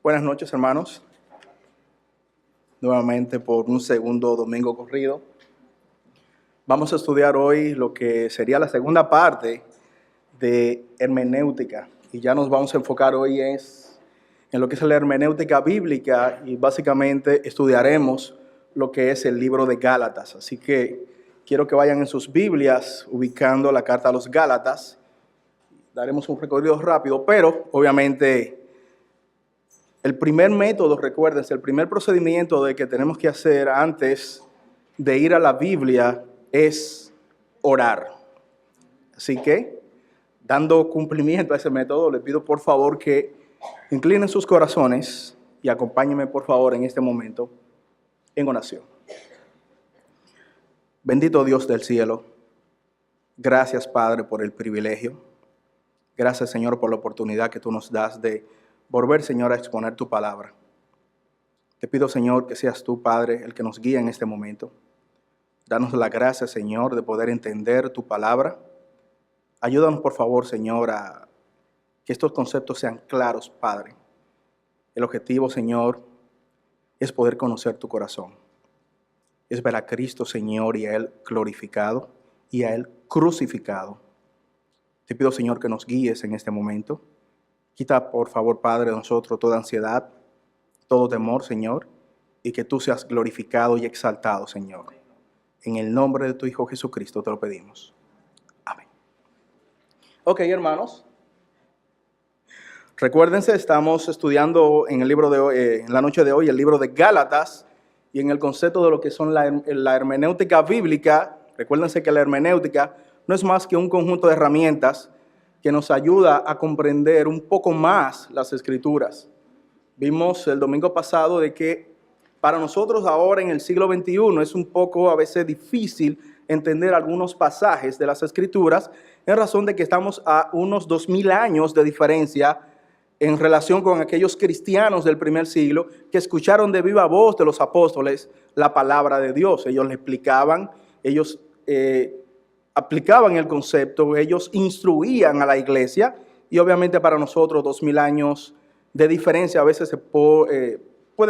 Buenas noches, hermanos. Nuevamente por un segundo domingo corrido. Vamos a estudiar hoy lo que sería la segunda parte de hermenéutica. Y ya nos vamos a enfocar hoy en lo que es la hermenéutica bíblica y básicamente estudiaremos lo que es el libro de Gálatas. Así que quiero que vayan en sus Biblias ubicando la carta a los Gálatas. Daremos un recorrido rápido, pero obviamente el primer método, recuérdense, el primer procedimiento de que tenemos que hacer antes de ir a la Biblia es orar. Así que, dando cumplimiento a ese método, le pido por favor que inclinen sus corazones y acompáñenme por favor en este momento en oración. Bendito Dios del cielo, gracias Padre por el privilegio. Gracias Señor por la oportunidad que tú nos das de volver, Señor, a exponer tu palabra. Te pido, Señor, que seas tú, Padre, el que nos guíe en este momento. Danos la gracia, Señor, de poder entender tu palabra. Ayúdanos, por favor, Señor, a que estos conceptos sean claros, Padre. El objetivo, Señor, es poder conocer tu corazón. Es ver a Cristo, Señor, y a Él glorificado y a Él crucificado. Te pido, Señor, que nos guíes en este momento. Quita, por favor, Padre, de nosotros toda ansiedad, todo temor, Señor, y que tú seas glorificado y exaltado, Señor. En el nombre de tu Hijo Jesucristo te lo pedimos. Amén. Ok, hermanos. Recuérdense, estamos estudiando en el libro de hoy, en la noche de hoy, el libro de Gálatas, y en el concepto de lo que son la hermenéutica bíblica. Recuérdense que la hermenéutica no es más que un conjunto de herramientas que nos ayuda a comprender un poco más las Escrituras. Vimos el domingo pasado de que para nosotros ahora en el siglo XXI es un poco a veces difícil entender algunos pasajes de las Escrituras en razón de que estamos a unos 2000 años de diferencia en relación con aquellos cristianos del primer siglo que escucharon de viva voz de los apóstoles la palabra de Dios. Ellos le explicaban, ellos aplicaban el concepto, ellos instruían a la iglesia y obviamente para nosotros 2000 años de diferencia a veces se puede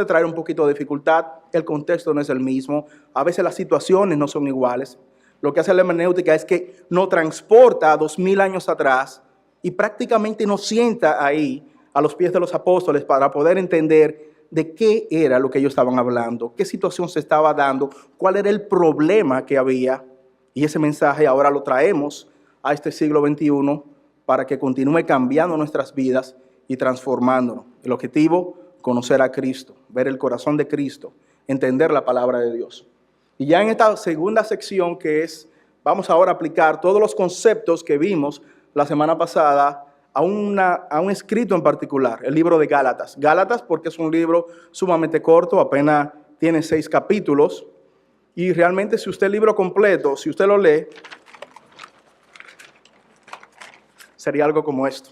traer un poquito de dificultad, el contexto no es el mismo, a veces las situaciones no son iguales. Lo que hace la hermenéutica es que nos transporta a 2000 años atrás y prácticamente nos sienta ahí a los pies de los apóstoles para poder entender de qué era lo que ellos estaban hablando, qué situación se estaba dando, cuál era el problema que había. Y ese mensaje ahora lo traemos a este siglo XXI para que continúe cambiando nuestras vidas y transformándonos. El objetivo, conocer a Cristo, ver el corazón de Cristo, entender la palabra de Dios. Y ya en esta segunda sección que es, vamos ahora a aplicar todos los conceptos que vimos la semana pasada a un escrito en particular, el libro de Gálatas. Gálatas porque es un libro sumamente corto, apenas tiene 6 capítulos. Y realmente si usted el libro completo, si usted lo lee, sería algo como esto.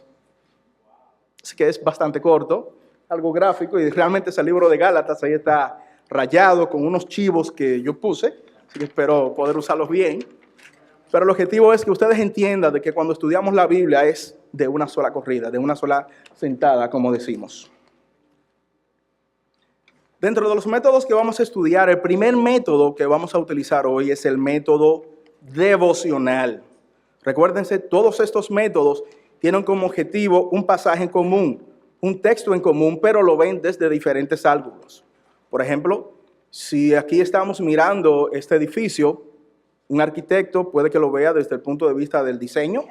Así que es bastante corto, algo gráfico, y realmente ese libro de Gálatas ahí está rayado con unos chivos que yo puse, así que espero poder usarlos bien. Pero el objetivo es que ustedes entiendan de que cuando estudiamos la Biblia es de una sola corrida, de una sola sentada, como decimos. Dentro de los métodos que vamos a estudiar, el primer método que vamos a utilizar hoy es el método devocional. Recuérdense, todos estos métodos tienen como objetivo un pasaje en común, un texto en común, pero lo ven desde diferentes ángulos. Por ejemplo, si aquí estamos mirando este edificio, un arquitecto puede que lo vea desde el punto de vista del diseño,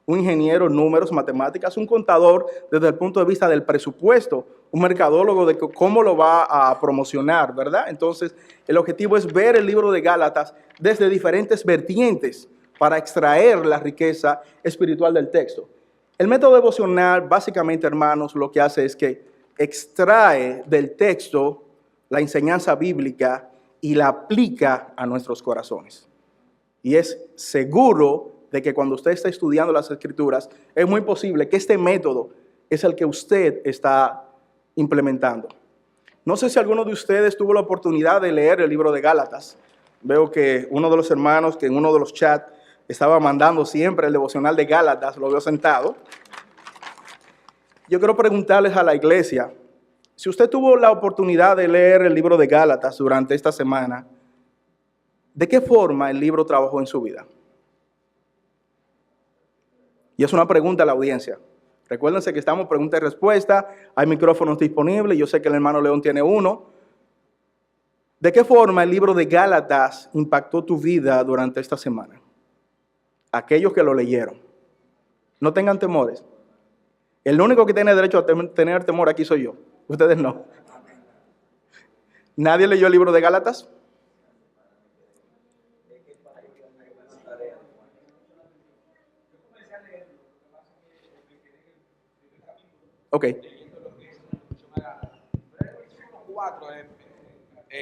un ingeniero, números, matemáticas, un contador desde el punto de vista del presupuesto, un mercadólogo de cómo lo va a promocionar, ¿verdad? Entonces, el objetivo es ver el libro de Gálatas desde diferentes vertientes para extraer la riqueza espiritual del texto. El método devocional, básicamente, hermanos, lo que hace es que extrae del texto la enseñanza bíblica y la aplica a nuestros corazones. Y es seguro de que cuando usted está estudiando las Escrituras, es muy posible que este método es el que usted está implementando. No sé si alguno de ustedes tuvo la oportunidad de leer el libro de Gálatas. Veo que uno de los hermanos que en uno de los chats estaba mandando siempre el devocional de Gálatas, lo veo sentado. Yo quiero preguntarles a la iglesia, Si usted tuvo la oportunidad de leer el libro de Gálatas durante esta semana, ¿de qué forma el libro trabajó en su vida? Y es una pregunta a la audiencia. Recuérdense que estamos pregunta y respuesta, hay micrófonos disponibles, yo sé que el hermano León tiene uno. ¿De qué forma el libro de Gálatas impactó tu vida durante esta semana? Aquellos que lo leyeron. No tengan temores. El único que tiene derecho a tener temor aquí soy yo. Ustedes no. ¿Nadie leyó el libro de Gálatas? Ok.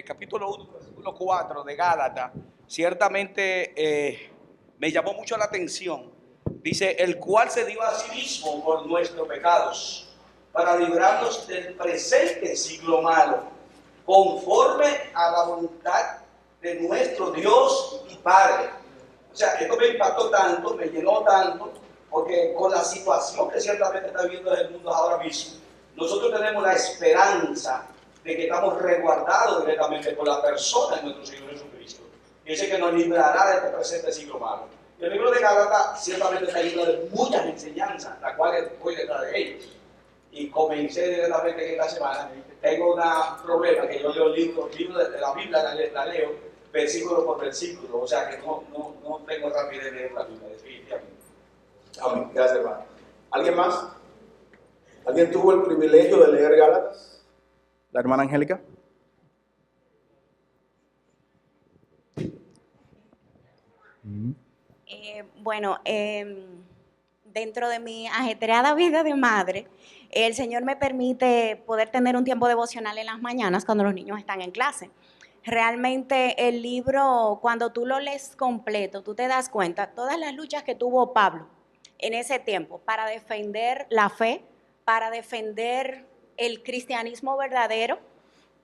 Capítulo 1, versículo 4 de Gálatas, ciertamente me llamó mucho la atención. Dice, el cual se dio a sí mismo por nuestros pecados, para librarnos del presente siglo malo, conforme a la voluntad de nuestro Dios y Padre. O sea, esto me impactó tanto, me llenó tanto, porque con la situación que ciertamente está viviendo el mundo ahora mismo, nosotros tenemos la esperanza de que estamos resguardados directamente por la persona de nuestro Señor Jesucristo. Y dice que nos librará de este presente siglo malo. Y el libro de Gálatas ciertamente está lleno de muchas enseñanzas, las cuales voy detrás de ellos. Y comencé directamente en esta semana. Tengo un problema que yo leo libros de la Biblia, la leo versículo por versículo. O sea que no tengo rapidez de leer la Biblia, definitivamente. Amén. Gracias, hermano. ¿Alguien más? ¿Alguien tuvo el privilegio de leer Gálatas? La hermana Angélica. Dentro de mi ajetreada vida de madre, el Señor me permite poder tener un tiempo devocional en las mañanas cuando los niños están en clase. Realmente el libro, cuando tú lo lees completo, tú te das cuenta todas las luchas que tuvo Pablo en ese tiempo para defender la fe, para defender el cristianismo verdadero,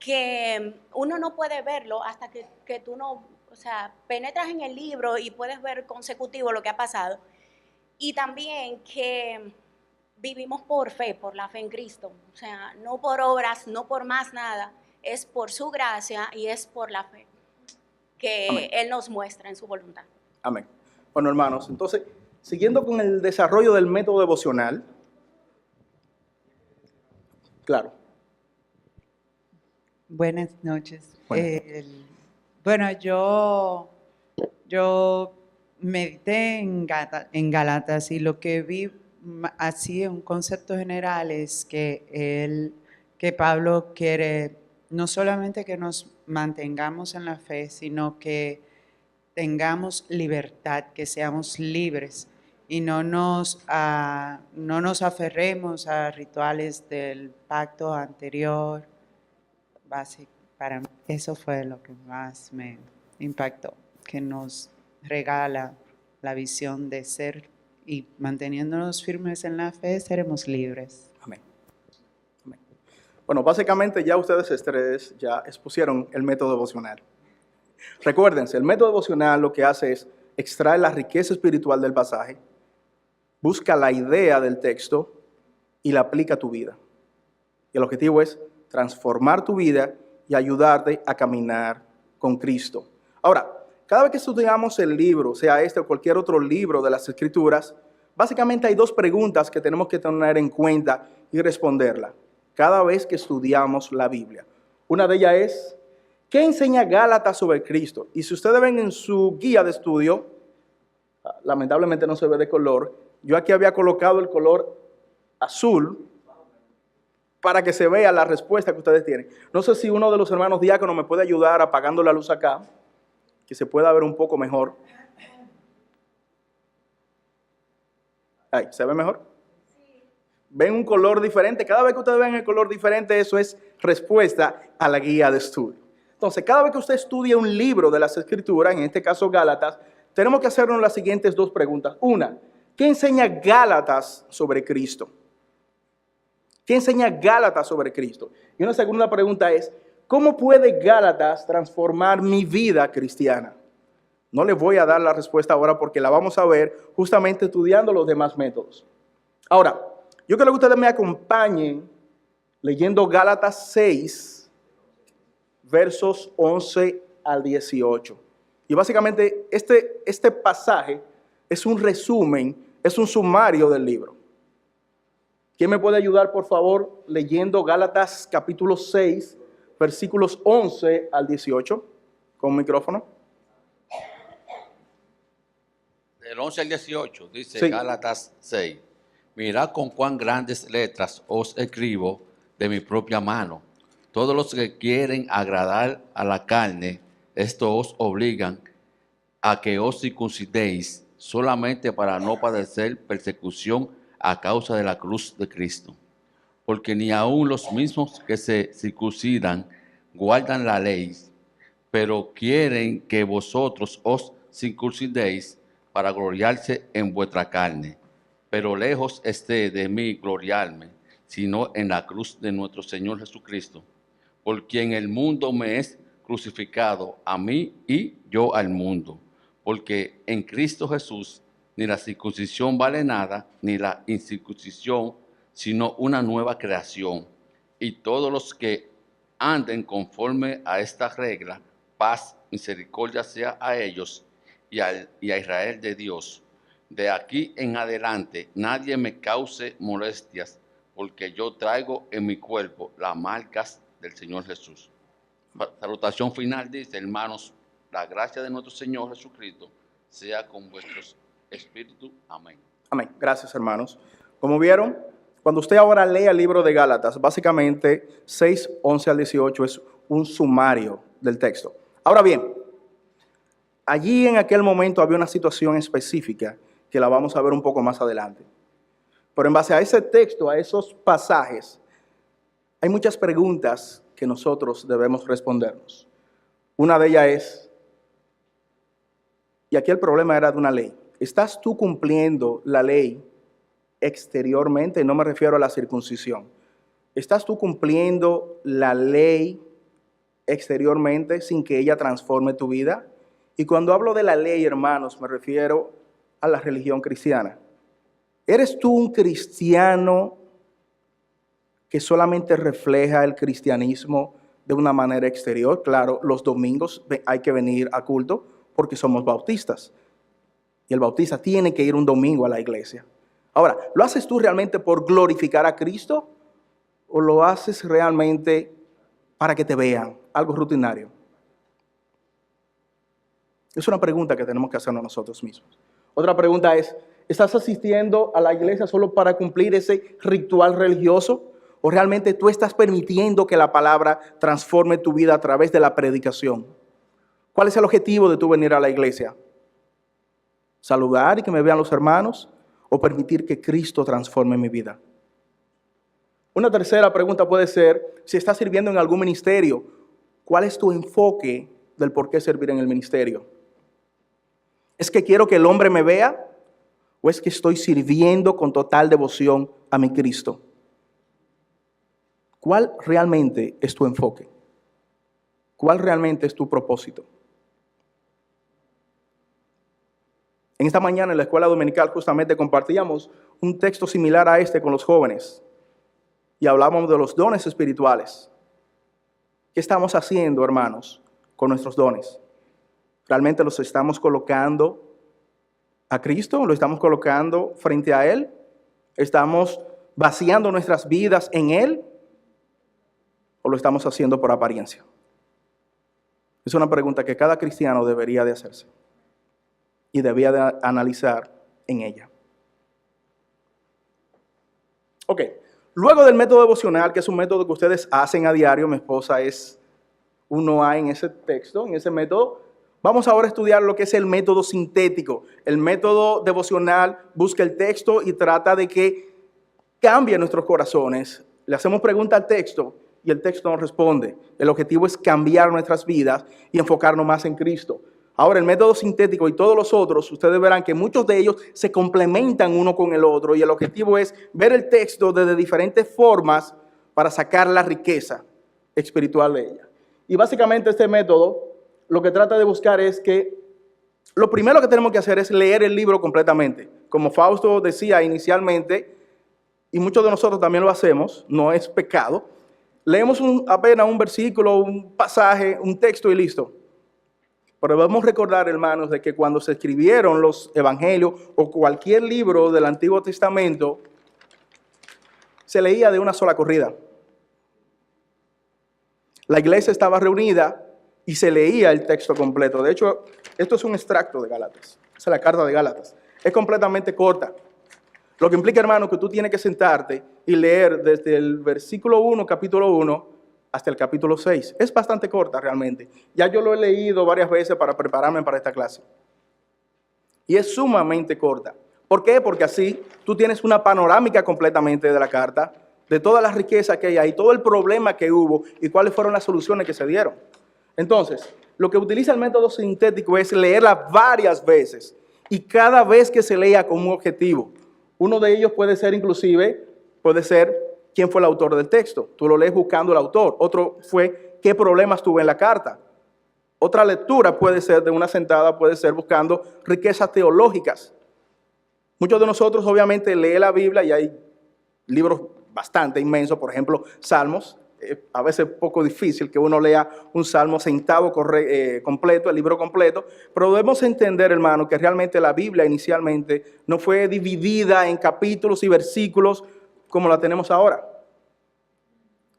que uno no puede verlo hasta que tú no, o sea, penetras en el libro y puedes ver consecutivo lo que ha pasado. Y también que vivimos por fe, por la fe en Cristo. O sea, no por obras, no por más nada, es por su gracia y es por la fe que Amén. Él nos muestra en su voluntad. Amén. Bueno, hermanos, entonces, siguiendo con el desarrollo del método devocional, claro. Buenas noches. Bueno. Bueno, yo medité en Gálatas y lo que vi así en un concepto general es que Pablo quiere no solamente que nos mantengamos en la fe, sino que tengamos libertad, que seamos libres y no nos aferremos a rituales del pacto anterior. Para mí, eso fue lo que más me impactó, que nos regala la visión de ser y manteniéndonos firmes en la fe, seremos libres. Amén. Amén. Bueno, básicamente ya ustedes tres ya expusieron el método devocional. Recuérdense, el método devocional lo que hace es extraer la riqueza espiritual del pasaje, busca la idea del texto y la aplica a tu vida. Y el objetivo es transformar tu vida y ayudarte a caminar con Cristo. Ahora, cada vez que estudiamos el libro, sea este o cualquier otro libro de las Escrituras, básicamente hay dos preguntas que tenemos que tener en cuenta y responderla cada vez que estudiamos la Biblia. Una de ellas es, ¿qué enseña Gálatas sobre Cristo? Y si ustedes ven en su guía de estudio, lamentablemente no se ve de color, yo aquí había colocado el color azul para que se vea la respuesta que ustedes tienen. No sé si uno de los hermanos diáconos me puede ayudar apagando la luz acá, que se pueda ver un poco mejor. Ahí, ¿se ve mejor? ¿Ven un color diferente? Cada vez que ustedes ven el color diferente, eso es respuesta a la guía de estudio. Entonces, cada vez que usted estudia un libro de las Escrituras, en este caso Gálatas, tenemos que hacernos las siguientes dos preguntas. Una, ¿qué enseña Gálatas sobre Cristo? ¿Qué enseña Gálatas sobre Cristo? Y una segunda pregunta es, ¿cómo puede Gálatas transformar mi vida cristiana? No les voy a dar la respuesta ahora porque la vamos a ver justamente estudiando los demás métodos. Ahora, yo quiero que ustedes me acompañen leyendo Gálatas 6, versos 11 al 18. Y básicamente este pasaje es un resumen, es un sumario del libro. ¿Quién me puede ayudar, por favor, leyendo Gálatas capítulo 6, versículos 11 al 18, con un micrófono? Del 11 al 18, dice Sí. Gálatas 6. Mirad con cuán grandes letras os escribo de mi propia mano. Todos los que quieren agradar a la carne, esto os obligan a que os circuncidéis solamente para no padecer persecución a causa de la cruz de Cristo. Porque ni aun los mismos que se circuncidan guardan la ley, pero quieren que vosotros os circuncidéis para gloriarse en vuestra carne. Pero lejos esté de mí gloriarme, sino en la cruz de nuestro Señor Jesucristo, por quien el mundo me es crucificado a mí y yo al mundo. Porque en Cristo Jesús ni la circuncisión vale nada, ni la incircuncisión, sino una nueva creación. Y todos los que anden conforme a esta regla, paz, misericordia sea a ellos y a Israel de Dios. De aquí en adelante nadie me cause molestias, porque yo traigo en mi cuerpo las marcas del Señor Jesús. Salutación final dice: hermanos, la gracia de nuestro Señor Jesucristo sea con vuestros espíritus. Amén. Amén. Gracias, hermanos. Como vieron, cuando usted ahora lee el libro de Gálatas, básicamente 6, 11 al 18 es un sumario del texto. Ahora bien, allí en aquel momento había una situación específica que la vamos a ver un poco más adelante. Pero en base a ese texto, a esos pasajes, hay muchas preguntas que nosotros debemos respondernos. Una de ellas es, y aquí el problema era de una ley, ¿estás tú cumpliendo la ley exteriormente? No me refiero a la circuncisión. ¿Estás tú cumpliendo la ley exteriormente sin que ella transforme tu vida? Y cuando hablo de la ley, hermanos, me refiero a la religión cristiana. ¿Eres tú un cristiano que solamente refleja el cristianismo de una manera exterior? Claro, los domingos hay que venir a culto porque somos bautistas. Y el bautista tiene que ir un domingo a la iglesia. Ahora, ¿lo haces tú realmente por glorificar a Cristo? ¿O lo haces realmente para que te vean? Algo rutinario. Es una pregunta que tenemos que hacernos nosotros mismos. Otra pregunta es, ¿estás asistiendo a la iglesia solo para cumplir ese ritual religioso? ¿O realmente tú estás permitiendo que la palabra transforme tu vida a través de la predicación? ¿Cuál es el objetivo de tú venir a la iglesia? ¿Saludar y que me vean los hermanos? ¿O permitir que Cristo transforme mi vida? Una tercera pregunta puede ser, si estás sirviendo en algún ministerio, ¿cuál es tu enfoque del por qué servir en el ministerio? ¿Es que quiero que el hombre me vea? ¿O es que estoy sirviendo con total devoción a mi Cristo? ¿Cuál realmente es tu enfoque? ¿Cuál realmente es tu propósito? En esta mañana en la escuela dominical justamente compartíamos un texto similar a este con los jóvenes y hablábamos de los dones espirituales. ¿Qué estamos haciendo, hermanos, con nuestros dones? ¿Realmente los estamos colocando a Cristo? ¿Lo estamos colocando frente a Él? ¿Estamos vaciando nuestras vidas en Él? ¿O lo estamos haciendo por apariencia? Es una pregunta que cada cristiano debería de hacerse y debía de analizar en ella. Ok, luego del método devocional, que es un método que ustedes hacen a diario, mi esposa es 1A en ese texto, en ese método. Vamos ahora a estudiar lo que es el método sintético. El método devocional busca el texto y trata de que cambie nuestros corazones. Le hacemos pregunta al texto y el texto nos responde. El objetivo es cambiar nuestras vidas y enfocarnos más en Cristo. Ahora, el método sintético y todos los otros, ustedes verán que muchos de ellos se complementan uno con el otro y el objetivo es ver el texto desde diferentes formas para sacar la riqueza espiritual de ella. Y básicamente este método lo que trata de buscar es que lo primero que tenemos que hacer es leer el libro completamente. Como Fausto decía inicialmente, y muchos de nosotros también lo hacemos, no es pecado, leemos apenas un versículo, un pasaje, un texto y listo. Pero debemos recordar, hermanos, de que cuando se escribieron los evangelios o cualquier libro del Antiguo Testamento, se leía de una sola corrida. La iglesia estaba reunida y se leía el texto completo. De hecho, esto es un extracto de Gálatas. Esa es la carta de Gálatas. Es completamente corta. Lo que implica, hermano, que tú tienes que sentarte y leer desde el versículo 1, capítulo 1, hasta el capítulo 6. Es bastante corta realmente. Ya yo lo he leído varias veces para prepararme para esta clase. Y es sumamente corta. ¿Por qué? Porque así tú tienes una panorámica completamente de la carta, de todas las riquezas que hay ahí, todo el problema que hubo y cuáles fueron las soluciones que se dieron. Entonces, lo que utiliza el método sintético es leerla varias veces y cada vez que se lea con un objetivo. Uno de ellos puede ser inclusive, quién fue el autor del texto. Tú lo lees buscando el autor. Otro fue qué problemas tuvo en la carta. Otra lectura puede ser de una sentada, puede ser buscando riquezas teológicas. Muchos de nosotros obviamente leen la Biblia y hay libros bastante inmensos, por ejemplo, Salmos. A veces es poco difícil que uno lea un salmo sentado completo, el libro completo, pero debemos entender, hermano, que realmente la Biblia inicialmente no fue dividida en capítulos y versículos como la tenemos ahora.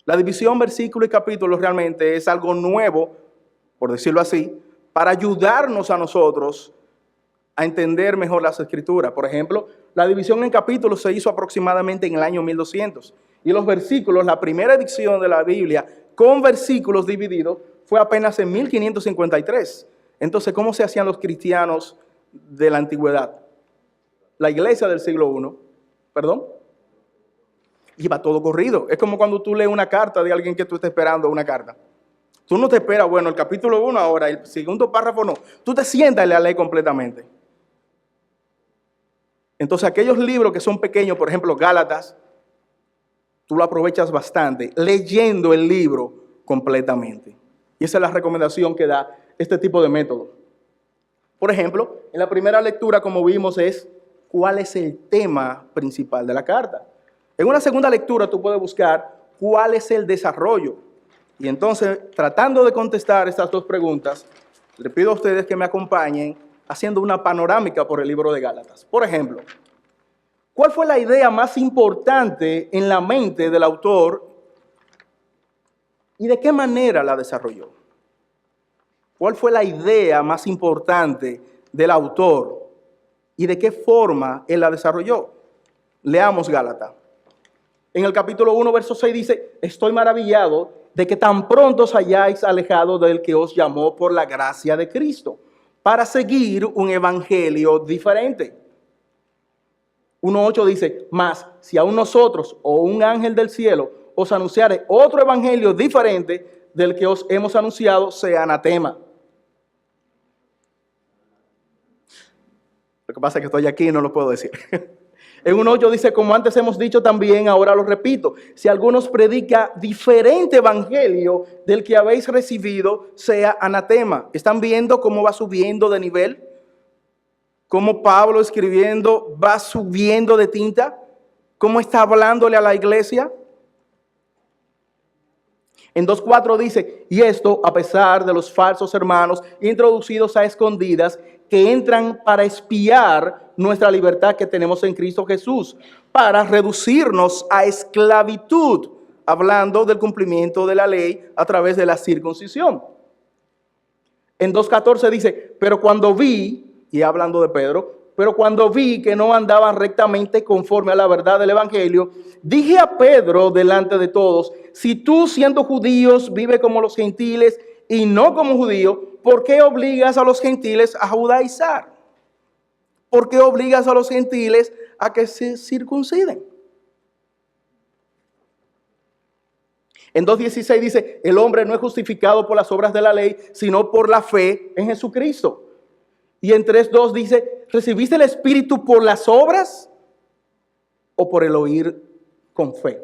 La división versículo y capítulo realmente es algo nuevo, por decirlo así, para ayudarnos a nosotros a entender mejor las Escrituras. Por ejemplo, la división en capítulos se hizo aproximadamente en el año 1200. Y los versículos, la primera edición de la Biblia con versículos divididos fue apenas en 1553. Entonces, ¿cómo se hacían los cristianos de la antigüedad? La iglesia del siglo I, iba todo corrido. Es como cuando tú lees una carta de alguien que tú estás esperando una carta. Tú no te esperas, bueno, el capítulo 1 ahora, el segundo párrafo no. Tú te sientas y la lees completamente. Entonces, aquellos libros que son pequeños, por ejemplo, Gálatas, tú lo aprovechas bastante leyendo el libro completamente. Y esa es la recomendación que da este tipo de método. Por ejemplo, en la primera lectura, como vimos, es cuál es el tema principal de la carta. En una segunda lectura tú puedes buscar cuál es el desarrollo. Y entonces, tratando de contestar estas dos preguntas, les pido a ustedes que me acompañen haciendo una panorámica por el libro de Gálatas. Por ejemplo, ¿cuál fue la idea más importante en la mente del autor y de qué manera la desarrolló? ¿Cuál fue la idea más importante del autor y de qué forma él la desarrolló? Leamos Gálatas. En el capítulo 1, verso 6 dice, estoy maravillado de que tan pronto os hayáis alejado del que os llamó por la gracia de Cristo, para seguir un evangelio diferente. 1:8 dice, mas si aún nosotros o un ángel del cielo os anunciare otro evangelio diferente del que os hemos anunciado, sea anatema. Lo que pasa es que estoy aquí y no lo puedo decir. En 1:8 dice, como antes hemos dicho también, ahora lo repito, si alguno os predica diferente evangelio del que habéis recibido, sea anatema. ¿Están viendo cómo va subiendo de nivel? Cómo Pablo escribiendo va subiendo de tinta, cómo está hablándole a la iglesia. En 2:4 dice, y esto a pesar de los falsos hermanos introducidos a escondidas que entran para espiar nuestra libertad que tenemos en Cristo Jesús, para reducirnos a esclavitud, hablando del cumplimiento de la ley a través de la circuncisión. En 2:14 dice, pero cuando vi, y hablando de Pedro, pero cuando vi que no andaban rectamente conforme a la verdad del evangelio, dije a Pedro delante de todos, si tú siendo judíos vives como los gentiles y no como judíos, ¿por qué obligas a los gentiles a judaizar? ¿Por qué obligas a los gentiles a que se circunciden? En 2:16 dice, el hombre no es justificado por las obras de la ley, sino por la fe en Jesucristo. Y en 3:2 dice, ¿recibiste el Espíritu por las obras o por el oír con fe?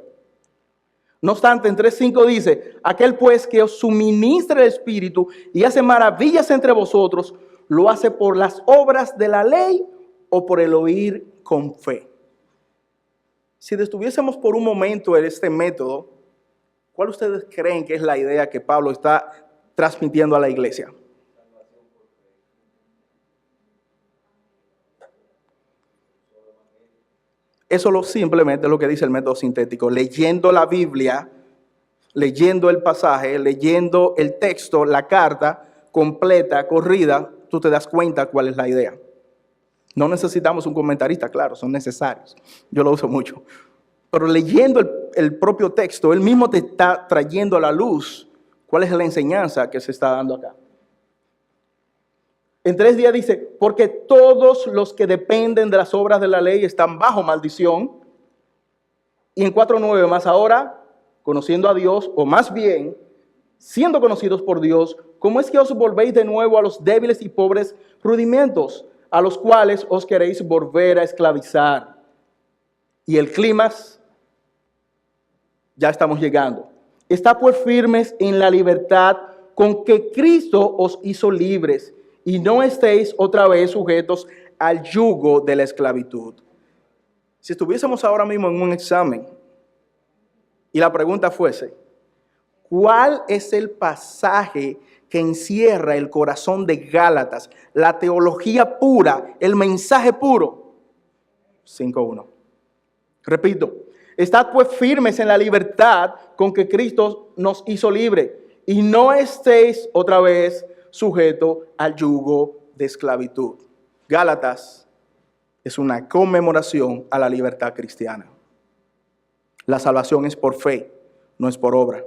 No obstante, en 3:5 dice, aquel pues que os suministra el Espíritu y hace maravillas entre vosotros, ¿lo hace por las obras de la ley o por el oír con fe? Si detuviésemos por un momento este método, ¿cuál ustedes creen que es la idea que Pablo está transmitiendo a la iglesia? Eso simplemente es lo que dice el método sintético. Leyendo la Biblia, leyendo el pasaje, leyendo el texto, la carta completa, corrida, tú te das cuenta cuál es la idea. No necesitamos un comentarista, claro, son necesarios. Yo lo uso mucho. Pero leyendo el propio texto, él mismo te está trayendo a la luz cuál es la enseñanza que se está dando acá. En 3 días dice, porque todos los que dependen de las obras de la ley están bajo maldición. Y en 4:9 más ahora, conociendo a Dios, o más bien, siendo conocidos por Dios, ¿cómo es que os volvéis de nuevo a los débiles y pobres rudimentos, a los cuales os queréis volver a esclavizar? Y el clímax, ya estamos llegando. Está pues firmes en la libertad con que Cristo os hizo libres, y no estéis otra vez sujetos al yugo de la esclavitud. Si estuviésemos ahora mismo en un examen y la pregunta fuese, ¿cuál es el pasaje que encierra el corazón de Gálatas, la teología pura, el mensaje puro? 5:1. Repito, estad pues firmes en la libertad con que Cristo nos hizo libre, y no estéis otra vez sujeto al yugo de esclavitud. Gálatas es una conmemoración a la libertad cristiana. La salvación es por fe, no es por obra.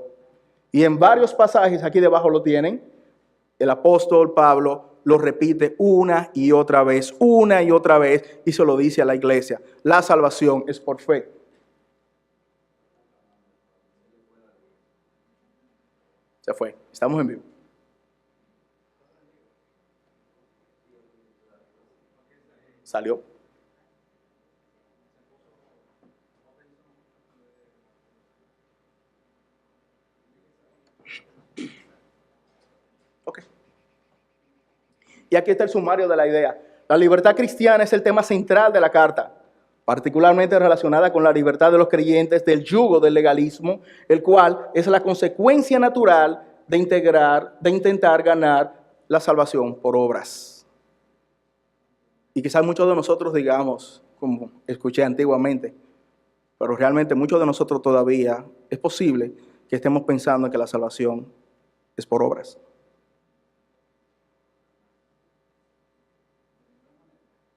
Y en varios pasajes, aquí debajo lo tienen, el apóstol Pablo lo repite una y otra vez, y se lo dice a la iglesia. La salvación es por fe. Se fue, estamos en vivo. Salió. Ok. Y aquí está el sumario de la idea. La libertad cristiana es el tema central de la carta, particularmente relacionada con la libertad de los creyentes del yugo del legalismo, el cual es la consecuencia natural de intentar ganar la salvación por obras. Y quizás muchos de nosotros digamos, como escuché antiguamente, pero realmente muchos de nosotros todavía es posible que estemos pensando en que la salvación es por obras.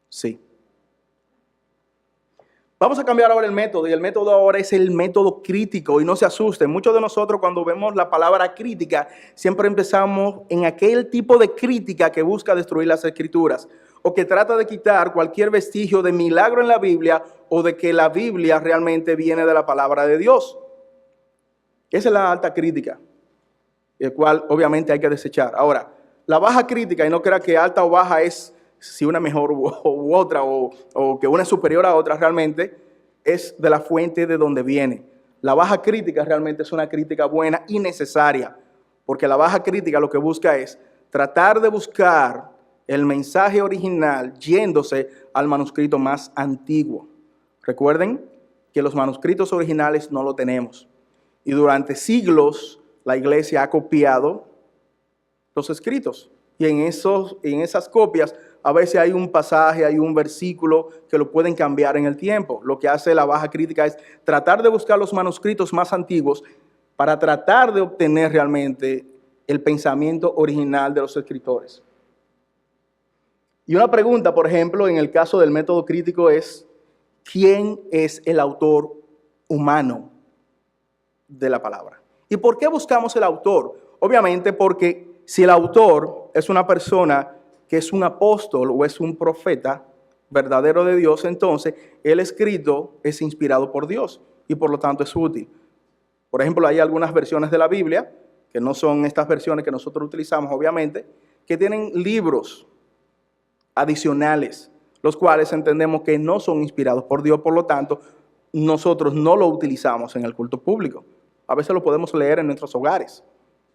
Sí. Vamos a cambiar ahora el método, y el método ahora es el método crítico, y no se asusten. Muchos de nosotros cuando vemos la palabra crítica, siempre empezamos en aquel tipo de crítica que busca destruir las escrituras, o que trata de quitar cualquier vestigio de milagro en la Biblia, o de que la Biblia realmente viene de la palabra de Dios. Esa es la alta crítica, el cual obviamente hay que desechar. Ahora, la baja crítica, y no crea que alta o baja es si una mejor u otra, o que una es superior a otra, realmente es de la fuente de donde viene. La baja crítica realmente es una crítica buena y necesaria, porque la baja crítica lo que busca es tratar de buscar el mensaje original yéndose al manuscrito más antiguo. Recuerden que los manuscritos originales no lo tenemos, y durante siglos la iglesia ha copiado los escritos, y en esas copias a veces hay un pasaje, hay un versículo que lo pueden cambiar en el tiempo. Lo que hace la baja crítica es tratar de buscar los manuscritos más antiguos para tratar de obtener realmente el pensamiento original de los escritores. Y una pregunta, por ejemplo, en el caso del método crítico es, ¿quién es el autor humano de la palabra? ¿Y por qué buscamos el autor? Obviamente porque si el autor es una persona que es un apóstol o es un profeta verdadero de Dios, entonces el escrito es inspirado por Dios y por lo tanto es útil. Por ejemplo, hay algunas versiones de la Biblia, que no son estas versiones que nosotros utilizamos obviamente, que tienen libros adicionales, los cuales entendemos que no son inspirados por Dios, por lo tanto nosotros no lo utilizamos en el culto público. A veces lo podemos leer en nuestros hogares,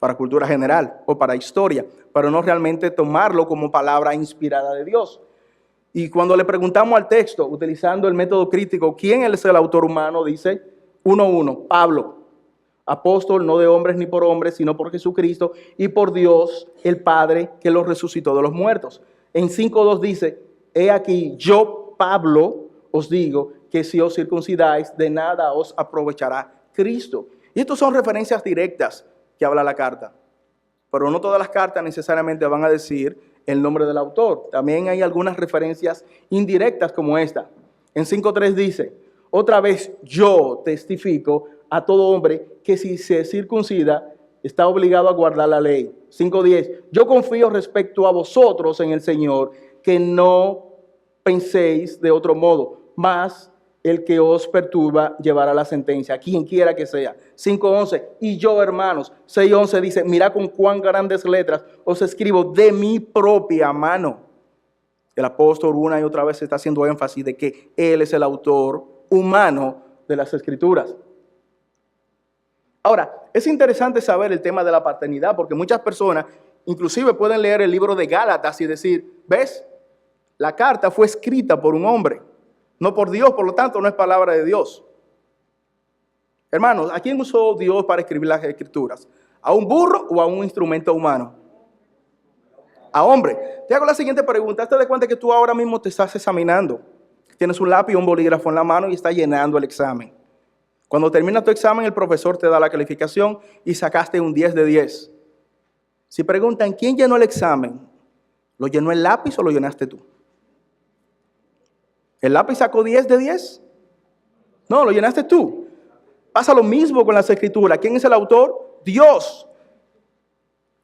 para cultura general o para historia, pero no realmente tomarlo como palabra inspirada de Dios. Y cuando le preguntamos al texto, utilizando el método crítico, ¿quién es el autor humano? Dice 1:1, Pablo, apóstol no de hombres ni por hombres, sino por Jesucristo y por Dios el Padre que los resucitó de los muertos. En 5:2 dice, he aquí, yo, Pablo, os digo que si os circuncidáis, de nada os aprovechará Cristo. Y estas son referencias directas que habla la carta. Pero no todas las cartas necesariamente van a decir el nombre del autor. También hay algunas referencias indirectas como esta. En 5:3 dice, otra vez yo testifico a todo hombre que si se circuncida está obligado a guardar la ley. 5:10, yo confío respecto a vosotros en el Señor, que no penséis de otro modo, mas el que os perturba llevará la sentencia, quien quiera que sea. 5:11, y yo, hermanos. 6:11 dice, mira con cuán grandes letras os escribo de mi propia mano. El apóstol una y otra vez está haciendo énfasis de que él es el autor humano de las Escrituras. Ahora, es interesante saber el tema de la paternidad, porque muchas personas inclusive pueden leer el libro de Gálatas y decir, ¿ves? La carta fue escrita por un hombre, no por Dios, por lo tanto no es palabra de Dios. Hermanos, ¿a quién usó Dios para escribir las Escrituras? ¿A un burro o a un instrumento humano? A hombre. Te hago la siguiente pregunta. ¿Te das cuenta que tú ahora mismo te estás examinando? Tienes un lápiz y un bolígrafo en la mano y estás llenando el examen. Cuando termina tu examen, el profesor te da la calificación y sacaste un 10 de 10. Si preguntan, ¿quién llenó el examen? ¿Lo llenó el lápiz o lo llenaste tú? ¿El lápiz sacó 10 de 10? No, lo llenaste tú. Pasa lo mismo con las Escrituras. ¿Quién es el autor? Dios.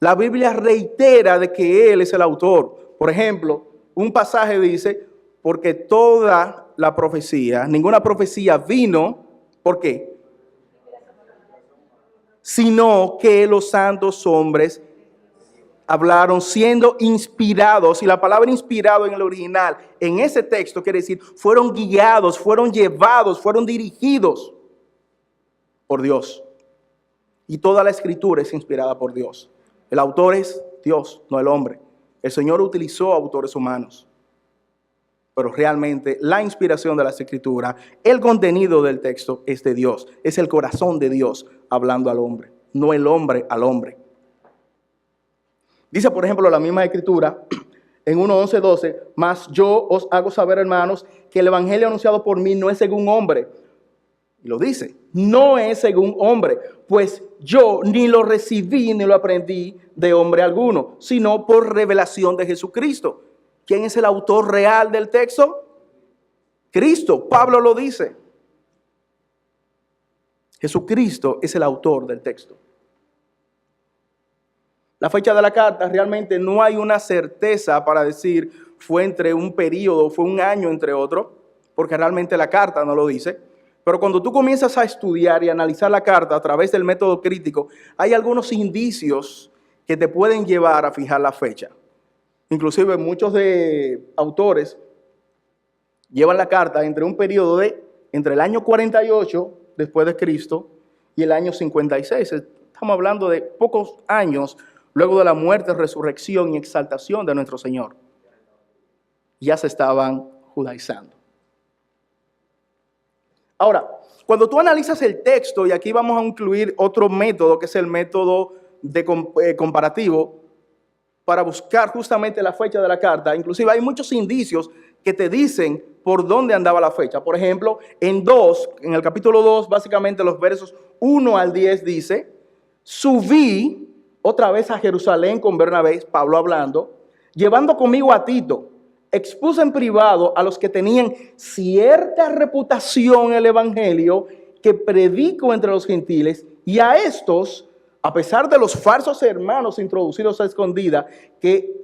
La Biblia reitera de que Él es el autor. Por ejemplo, un pasaje dice, porque toda la profecía, ninguna profecía vino, ¿por qué? Sino que los santos hombres hablaron siendo inspirados, y la palabra inspirado en el original, en ese texto quiere decir, fueron guiados, fueron llevados, fueron dirigidos por Dios. Y toda la Escritura es inspirada por Dios. El autor es Dios, no el hombre. El Señor utilizó autores humanos. Pero realmente la inspiración de las Escrituras, el contenido del texto es de Dios. Es el corazón de Dios hablando al hombre, no el hombre al hombre. Dice, por ejemplo, la misma Escritura en 1:11-12, mas yo os hago saber, hermanos, que el evangelio anunciado por mí no es según hombre. Y lo dice, no es según hombre, pues yo ni lo recibí ni lo aprendí de hombre alguno, sino por revelación de Jesucristo. ¿Quién es el autor real del texto? Cristo. Pablo lo dice. Jesucristo es el autor del texto. La fecha de la carta realmente no hay una certeza para decir fue entre un periodo, fue un año entre otro, porque realmente la carta no lo dice. Pero cuando tú comienzas a estudiar y analizar la carta a través del método crítico, hay algunos indicios que te pueden llevar a fijar la fecha. Inclusive muchos de autores llevan la carta entre un periodo de entre el año 48 después de Cristo y el año 56. Estamos hablando de pocos años luego de la muerte, resurrección y exaltación de nuestro Señor. Ya se estaban judaizando. Ahora, cuando tú analizas el texto, y aquí vamos a incluir otro método, que es el método de comparativo, para buscar justamente la fecha de la carta, inclusive hay muchos indicios que te dicen por dónde andaba la fecha. Por ejemplo, en el capítulo 2, básicamente los versos 1-10 dice, subí otra vez a Jerusalén con Bernabé, Pablo hablando, llevando conmigo a Tito. Expuse en privado a los que tenían cierta reputación en el evangelio que predico entre los gentiles, y a estos, a pesar de los falsos hermanos introducidos a escondida que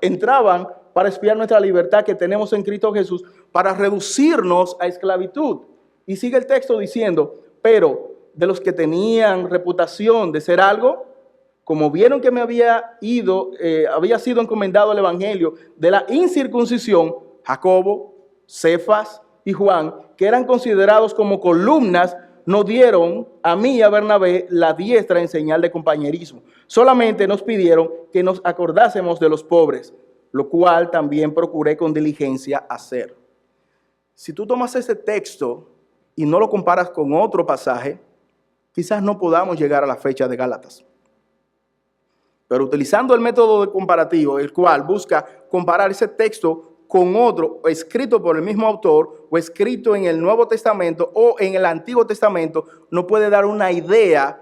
entraban para espiar nuestra libertad que tenemos en Cristo Jesús, para reducirnos a esclavitud. Y sigue el texto diciendo, pero de los que tenían reputación de ser algo, como vieron que me había sido encomendado el evangelio de la incircuncisión, Jacobo, Cefas y Juan, que eran considerados como columnas, nos dieron a mí y a Bernabé la diestra en señal de compañerismo. Solamente nos pidieron que nos acordásemos de los pobres. lo cual también procuré con diligencia hacer. Si tú tomas ese texto y no lo comparas con otro pasaje, quizás no podamos llegar a la fecha de Gálatas. Pero utilizando el método de comparativo, el cual busca comparar ese texto con otro escrito por el mismo autor o escrito en el Nuevo Testamento o en el Antiguo Testamento, nos puede dar una idea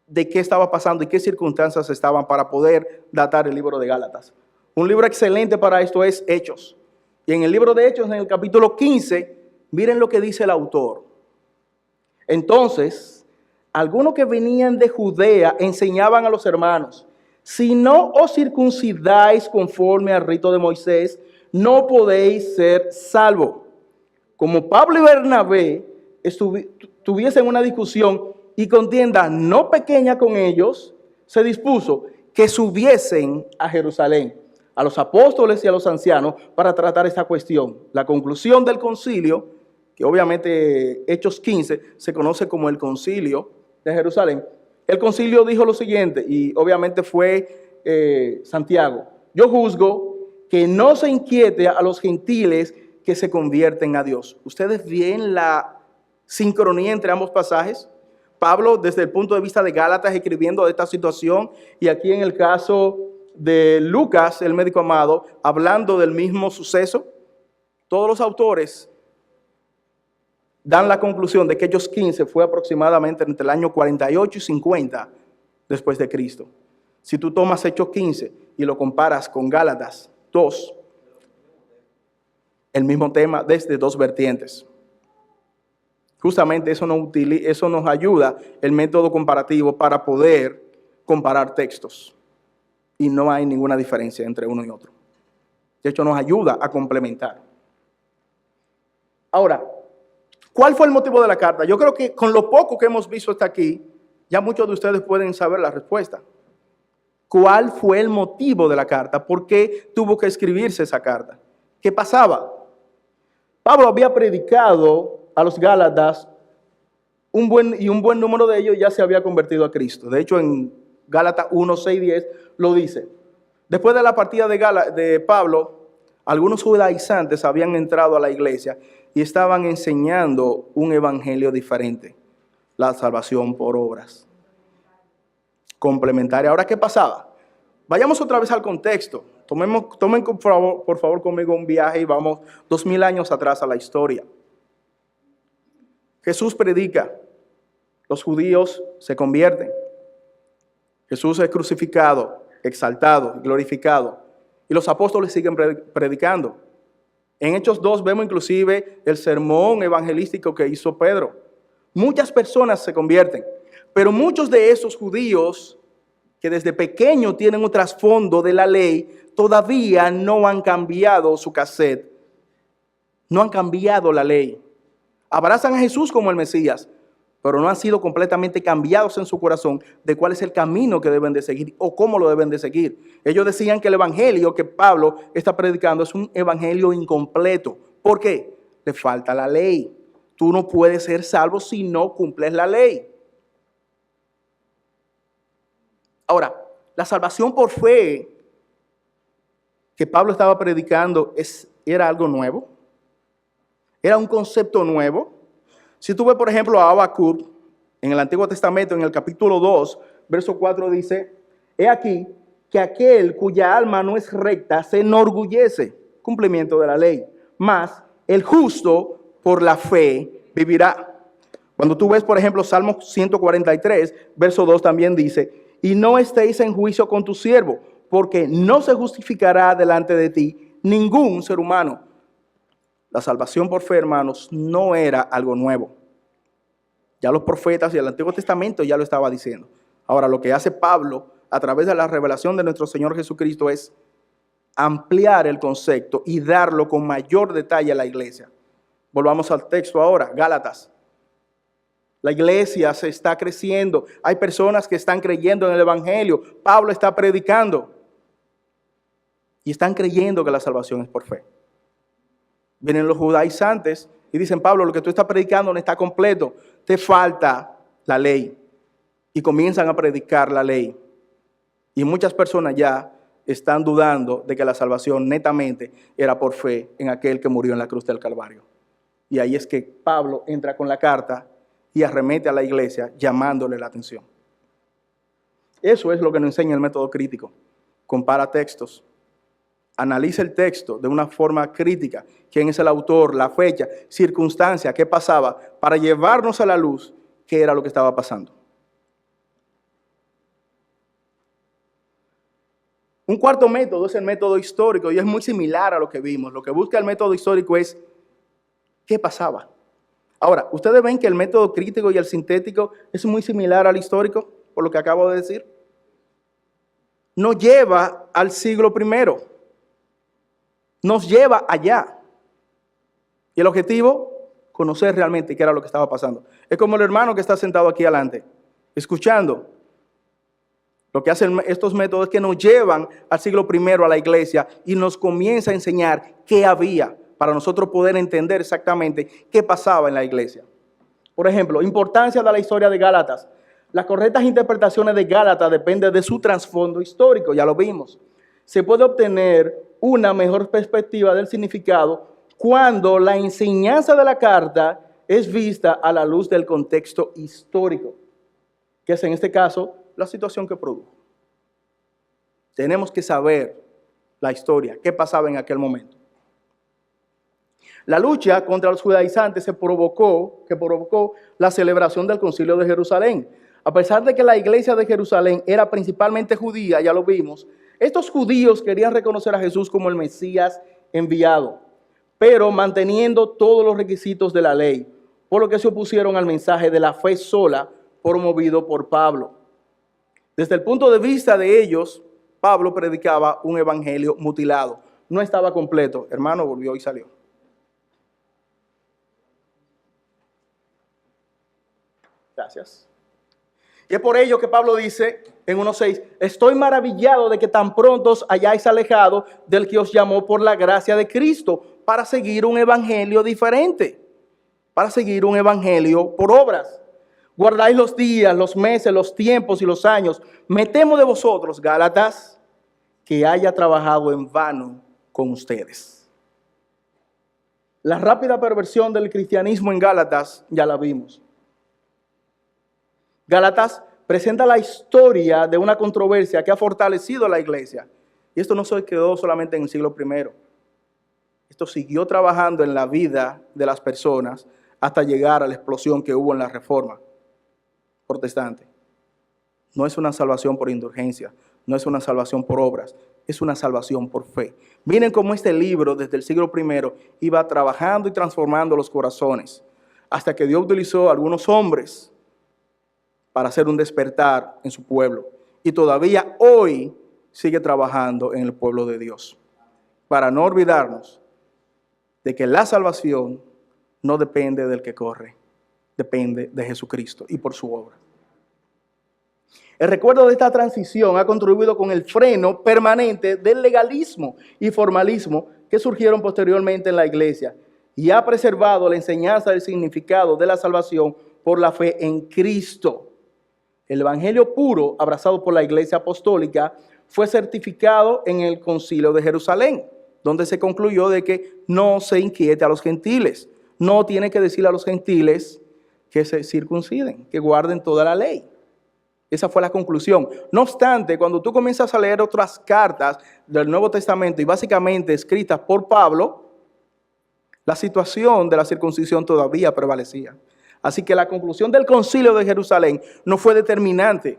de qué estaba pasando y qué circunstancias estaban para poder datar el libro de Gálatas. Un libro excelente para esto es Hechos. Y en el libro de Hechos, en el capítulo 15, miren lo que dice el autor. Entonces, algunos que venían de Judea enseñaban a los hermanos: si no os circuncidáis conforme al rito de Moisés, no podéis ser salvos. Como Pablo y Bernabé tuviesen una discusión y contienda no pequeña con ellos, se dispuso que subiesen a Jerusalén, a los apóstoles y a los ancianos, para tratar esta cuestión. La conclusión del concilio, que obviamente Hechos 15 se conoce como el concilio de Jerusalén. El concilio dijo lo siguiente, y obviamente fue Santiago: yo juzgo que no se inquiete a los gentiles que se convierten a Dios. ¿Ustedes ven la sincronía entre ambos pasajes? Pablo, desde el punto de vista de Gálatas, escribiendo de esta situación, y aquí en el caso de Lucas, el médico amado, hablando del mismo suceso. Todos los autores dan la conclusión de que Hechos 15 fue aproximadamente entre el año 48 y 50 después de Cristo. Si tú tomas Hechos 15 y lo comparas con Gálatas 2, el mismo tema desde dos vertientes. Justamente eso nos ayuda, el método comparativo, para poder comparar textos. Y no hay ninguna diferencia entre uno y otro. De hecho, nos ayuda a complementar. Ahora, ¿cuál fue el motivo de la carta? Yo creo que con lo poco que hemos visto hasta aquí, ya muchos de ustedes pueden saber la respuesta. ¿Cuál fue el motivo de la carta? ¿Por qué tuvo que escribirse esa carta? ¿Qué pasaba? Pablo había predicado a los Gálatas, un buen número de ellos ya se había convertido a Cristo. De hecho, en Gálatas 1, 6, 10 lo dice. Después de la partida de Pablo, algunos judaizantes habían entrado a la iglesia y estaban enseñando un evangelio diferente: la salvación por obras. Complementaria. Ahora, ¿qué pasaba? Vayamos otra vez al contexto. Tomen por favor conmigo un viaje y vamos 2000 años atrás a la historia. Jesús predica, los judíos se convierten. Jesús es crucificado, exaltado, glorificado, y los apóstoles siguen predicando. En Hechos 2 vemos inclusive el sermón evangelístico que hizo Pedro. Muchas personas se convierten, pero muchos de esos judíos que desde pequeños tienen un trasfondo de la ley, todavía no han cambiado su cassette, no han cambiado la ley. Abrazan a Jesús como el Mesías, pero no han sido completamente cambiados en su corazón de cuál es el camino que deben de seguir o cómo lo deben de seguir. Ellos decían que el evangelio que Pablo está predicando es un evangelio incompleto. ¿Por qué? Le falta la ley. Tú no puedes ser salvo si no cumples la ley. Ahora, la salvación por fe que Pablo estaba predicando era algo nuevo. Era un concepto nuevo. Si tú ves, por ejemplo, a Habacuc en el Antiguo Testamento, en el capítulo 2, verso 4 dice: he aquí que aquel cuya alma no es recta se enorgullece, cumplimiento de la ley, mas el justo por la fe vivirá. Cuando tú ves, por ejemplo, Salmo 143, verso 2 también dice: y no estéis en juicio con tu siervo, porque no se justificará delante de ti ningún ser humano. La salvación por fe, hermanos, no era algo nuevo. Ya los profetas y el Antiguo Testamento ya lo estaba diciendo. Ahora, lo que hace Pablo a través de la revelación de nuestro Señor Jesucristo es ampliar el concepto y darlo con mayor detalle a la iglesia. Volvamos al texto ahora, Gálatas. La iglesia se está creciendo. Hay personas que están creyendo en el evangelio. Pablo está predicando. Y están creyendo que la salvación es por fe. Vienen los judaizantes y dicen: Pablo, lo que tú estás predicando no está completo. Te falta la ley. Y comienzan a predicar la ley. Y muchas personas ya están dudando de que la salvación netamente era por fe en aquel que murió en la cruz del Calvario. Y ahí es que Pablo entra con la carta y arremete a la iglesia llamándole la atención. Eso es lo que nos enseña el método crítico. Compara textos, analiza el texto de una forma crítica. ¿Quién es el autor? La fecha, circunstancia, qué pasaba, para llevarnos a la luz qué era lo que estaba pasando. Un cuarto método es el método histórico y es muy similar a lo que vimos. Lo que busca el método histórico es qué pasaba. Ahora, ustedes ven que el método crítico y el sintético es muy similar al histórico, por lo que acabo de decir. Nos lleva al siglo I, nos lleva allá. Y el objetivo, conocer realmente qué era lo que estaba pasando. Es como el hermano que está sentado aquí adelante, escuchando. Lo que hacen estos métodos es que nos llevan al siglo I a la iglesia y nos comienza a enseñar qué había para nosotros poder entender exactamente qué pasaba en la iglesia. Por ejemplo, importancia de la historia de Gálatas. Las correctas interpretaciones de Gálatas dependen de su trasfondo histórico, ya lo vimos. Se puede obtener una mejor perspectiva del significado cuando la enseñanza de la carta es vista a la luz del contexto histórico, que es en este caso la situación que produjo. Tenemos que saber la historia, qué pasaba en aquel momento. La lucha contra los judaizantes provocó la celebración del Concilio de Jerusalén. A pesar de que la iglesia de Jerusalén era principalmente judía, ya lo vimos, estos judíos querían reconocer a Jesús como el Mesías enviado, pero manteniendo todos los requisitos de la ley, por lo que se opusieron al mensaje de la fe sola promovido por Pablo. Desde el punto de vista de ellos, Pablo predicaba un evangelio mutilado. No estaba completo. Hermano, volvió y salió. Gracias. Y es por ello que Pablo dice en 1:6, estoy maravillado de que tan pronto os hayáis alejado del que os llamó por la gracia de Cristo para seguir un evangelio diferente, para seguir un evangelio por obras. Guardáis los días, los meses, los tiempos y los años. Me temo de vosotros, Gálatas, que haya trabajado en vano con ustedes. La rápida perversión del cristianismo en Gálatas ya la vimos. Gálatas presenta la historia de una controversia que ha fortalecido a la iglesia. Y esto no se quedó solamente en el siglo I. Esto siguió trabajando en la vida de las personas hasta llegar a la explosión que hubo en la Reforma protestante. No es una salvación por indulgencia, no es una salvación por obras, es una salvación por fe. Miren cómo este libro desde el siglo I iba trabajando y transformando los corazones, hasta que Dios utilizó a algunos hombres para hacer un despertar en su pueblo. Y todavía hoy sigue trabajando en el pueblo de Dios. Para no olvidarnos de que la salvación no depende del que corre, depende de Jesucristo y por su obra. El recuerdo de esta transición ha contribuido con el freno permanente del legalismo y formalismo que surgieron posteriormente en la iglesia y ha preservado la enseñanza del significado de la salvación por la fe en Cristo. El evangelio puro, abrazado por la iglesia apostólica, fue certificado en el Concilio de Jerusalén, donde se concluyó de que no se inquiete a los gentiles. No tiene que decirle a los gentiles que se circunciden, que guarden toda la ley. Esa fue la conclusión. No obstante, cuando tú comienzas a leer otras cartas del Nuevo Testamento y básicamente escritas por Pablo, la situación de la circuncisión todavía prevalecía. Así que la conclusión del Concilio de Jerusalén no fue determinante.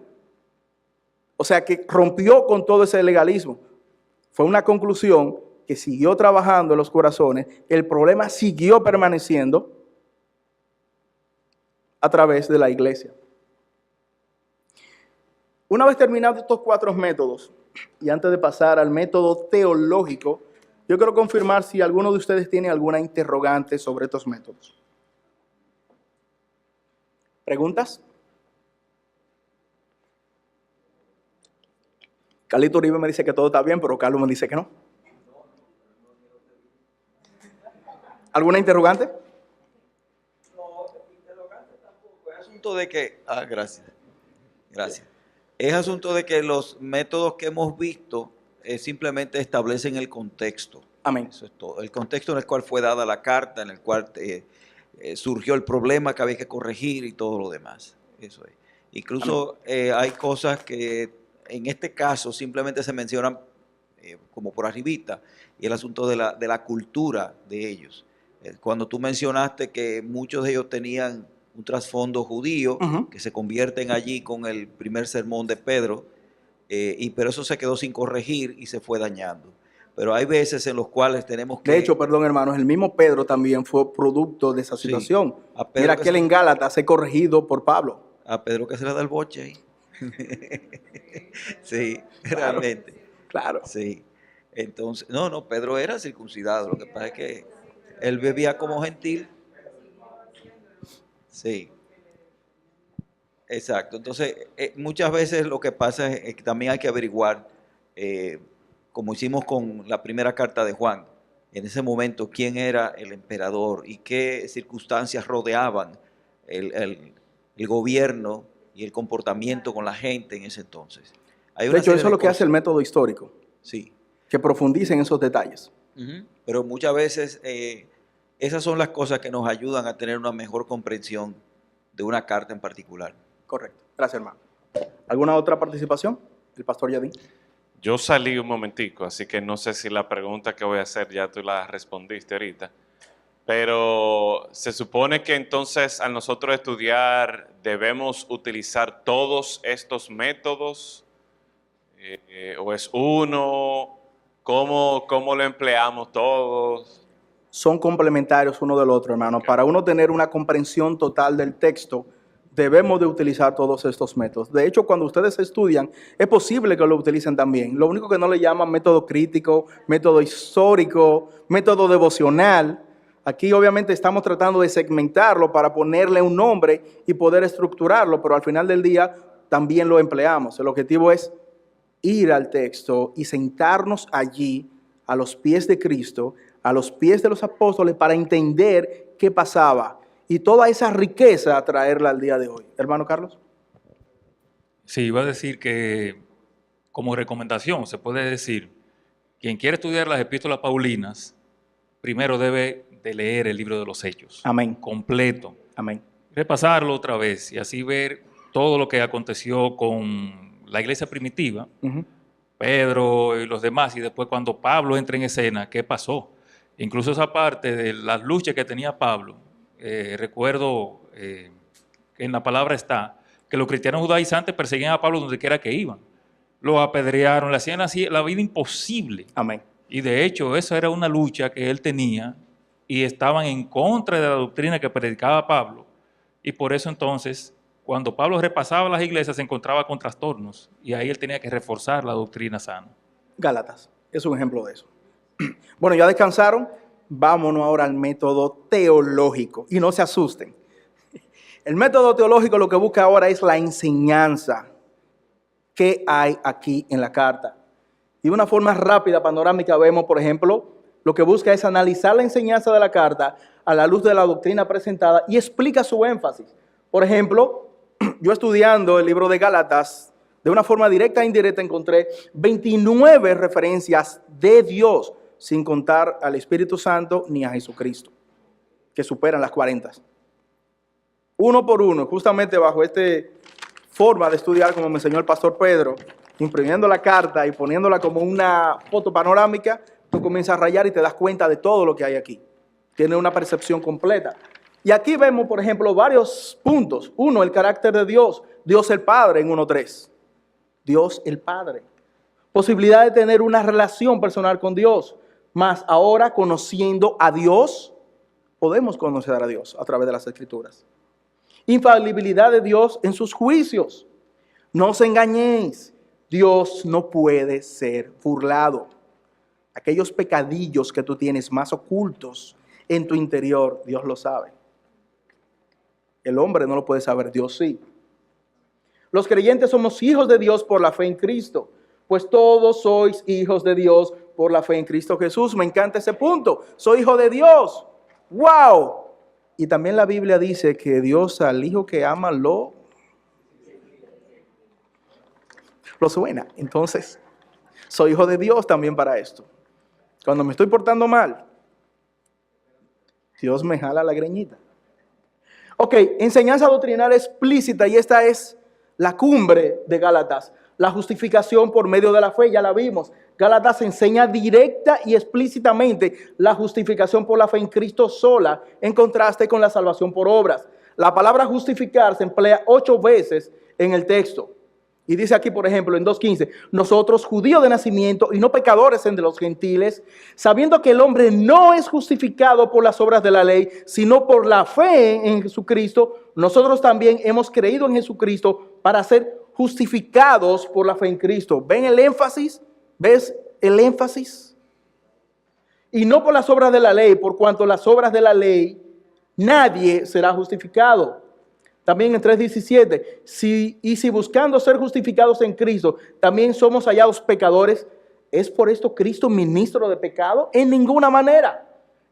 O sea, que rompió con todo ese legalismo. Fue una conclusión que siguió trabajando en los corazones. El problema siguió permaneciendo a través de la iglesia. Una vez terminados estos 4 métodos, y antes de pasar al método teológico, yo quiero confirmar si alguno de ustedes tiene alguna interrogante sobre estos métodos. ¿Preguntas? Carlito Uribe me dice que todo está bien, pero Carlos me dice que no. ¿Alguna interrogante? No, interrogante tampoco. Es asunto de que... gracias. Es asunto de que los métodos que hemos visto simplemente establecen el contexto. Amén. Eso es todo. El contexto en el cual fue dada la carta, en el cual surgió el problema que había que corregir y todo lo demás. Eso es. Incluso hay cosas que en este caso simplemente se mencionan como por arribita, y el asunto de la cultura de ellos. Cuando tú mencionaste que muchos de ellos tenían un trasfondo judío, que se convierten allí con el primer sermón de Pedro, pero eso se quedó sin corregir y se fue dañando. Pero hay veces en los cuales tenemos que... De hecho, perdón, hermanos, el mismo Pedro también fue producto de esa Sí. situación. A Pedro Mira que que él en Gálatas se corregido por Pablo. A Pedro que se le da el boche ahí. Sí, realmente. Claro. Sí. Entonces, no, Pedro era circuncidado. Lo que pasa es que él bebía como gentil. Sí. Exacto. Entonces, muchas veces lo que pasa es que también hay que averiguar, como hicimos con la primera carta de Juan, en ese momento, quién era el emperador y qué circunstancias rodeaban el gobierno y el comportamiento con la gente en ese entonces. Hay De una hecho, serie eso es lo que hace el cosas. método histórico, Sí. que profundice en esos detalles. Pero muchas veces esas son las cosas que nos ayudan a tener una mejor comprensión de una carta en particular. Correcto. Gracias, hermano. ¿Alguna otra participación? El pastor Yadín. Yo salí un momentico, así que no sé si la pregunta que voy a hacer ya tú la respondiste ahorita. Pero se supone que entonces al nosotros estudiar debemos utilizar todos estos métodos, o es uno, ¿cómo lo empleamos todos? Son complementarios uno del otro, hermano. Ok. Para uno tener una comprensión total del texto, debemos de utilizar todos estos métodos. De hecho, cuando ustedes estudian, es posible que lo utilicen también. Lo único que no le llaman método crítico, método histórico, método devocional. Aquí obviamente estamos tratando de segmentarlo para ponerle un nombre y poder estructurarlo, pero al final del día también lo empleamos. El objetivo es ir al texto y sentarnos allí a los pies de Cristo, a los pies de los apóstoles, para entender qué pasaba y toda esa riqueza traerla al día de hoy. Hermano Carlos. Sí, iba a decir que como recomendación se puede decir, quien quiere estudiar las epístolas paulinas, primero debe de leer el libro de los Hechos. Amén. Completo. Amén. Repasarlo otra vez y así ver todo lo que aconteció con la iglesia primitiva, Pedro y los demás, y después cuando Pablo entra en escena, ¿qué pasó? Incluso esa parte de las luchas que tenía Pablo, recuerdo que en la palabra está que los cristianos judaizantes perseguían a Pablo donde quiera que iban. Lo apedrearon, le hacían así la vida imposible. Amén. Y de hecho, esa era una lucha que él tenía y estaban en contra de la doctrina que predicaba Pablo. Y por eso entonces, cuando Pablo repasaba las iglesias, se encontraba con trastornos y ahí él tenía que reforzar la doctrina sana. Gálatas es un ejemplo de eso. Bueno, ya descansaron. Vámonos ahora al método teológico. Y no se asusten. El método teológico lo que busca ahora es la enseñanza que hay aquí en la carta. Y de una forma rápida, panorámica, vemos, por ejemplo, lo que busca es analizar la enseñanza de la carta a la luz de la doctrina presentada y explica su énfasis. Por ejemplo, yo estudiando el libro de Gálatas, de una forma directa e indirecta encontré 29 referencias de Dios, sin contar al Espíritu Santo ni a Jesucristo, que superan las 40. Uno por uno, justamente bajo esta forma de estudiar, como me enseñó el pastor Pedro, imprimiendo la carta y poniéndola como una foto panorámica, tú comienzas a rayar y te das cuenta de todo lo que hay aquí. Tiene una percepción completa. Y aquí vemos, por ejemplo, varios puntos. Uno, el carácter de Dios. Dios el Padre en 1.3. Dios el Padre. Posibilidad de tener una relación personal con Dios. Más ahora, conociendo a Dios, podemos conocer a Dios a través de las Escrituras. Infalibilidad de Dios en sus juicios. No os engañéis. Dios no puede ser burlado. Aquellos pecadillos que tú tienes más ocultos en tu interior, Dios lo sabe. El hombre no lo puede saber, Dios sí. Los creyentes somos hijos de Dios por la fe en Cristo, pues todos sois hijos de Dios por la fe en Cristo Jesús. Me encanta ese punto. Soy hijo de Dios. ¡Wow! Y también la Biblia dice que Dios al hijo que ama lo suena. Entonces, Soy hijo de Dios también para esto. Cuando me estoy portando mal, Dios me jala la greñita. Ok, enseñanza doctrinal explícita, y esta es la cumbre de Gálatas. La justificación por medio de la fe, ya la vimos. Gálatas enseña directa y explícitamente la justificación por la fe en Cristo sola, en contraste con la salvación por obras. La palabra justificar se emplea 8 veces en el texto. Y dice aquí, por ejemplo, en 2:15, nosotros, judíos de nacimiento y no pecadores entre los gentiles, sabiendo que el hombre no es justificado por las obras de la ley, sino por la fe en Jesucristo, nosotros también hemos creído en Jesucristo para ser justificados por la fe en Cristo. ¿Ven el énfasis? ¿Ves el énfasis? Y no por las obras de la ley, por cuanto las obras de la ley, nadie será justificado. También en 3:17, si buscando ser justificados en Cristo, también somos hallados pecadores, ¿es por esto Cristo ministro de pecado? En ninguna manera.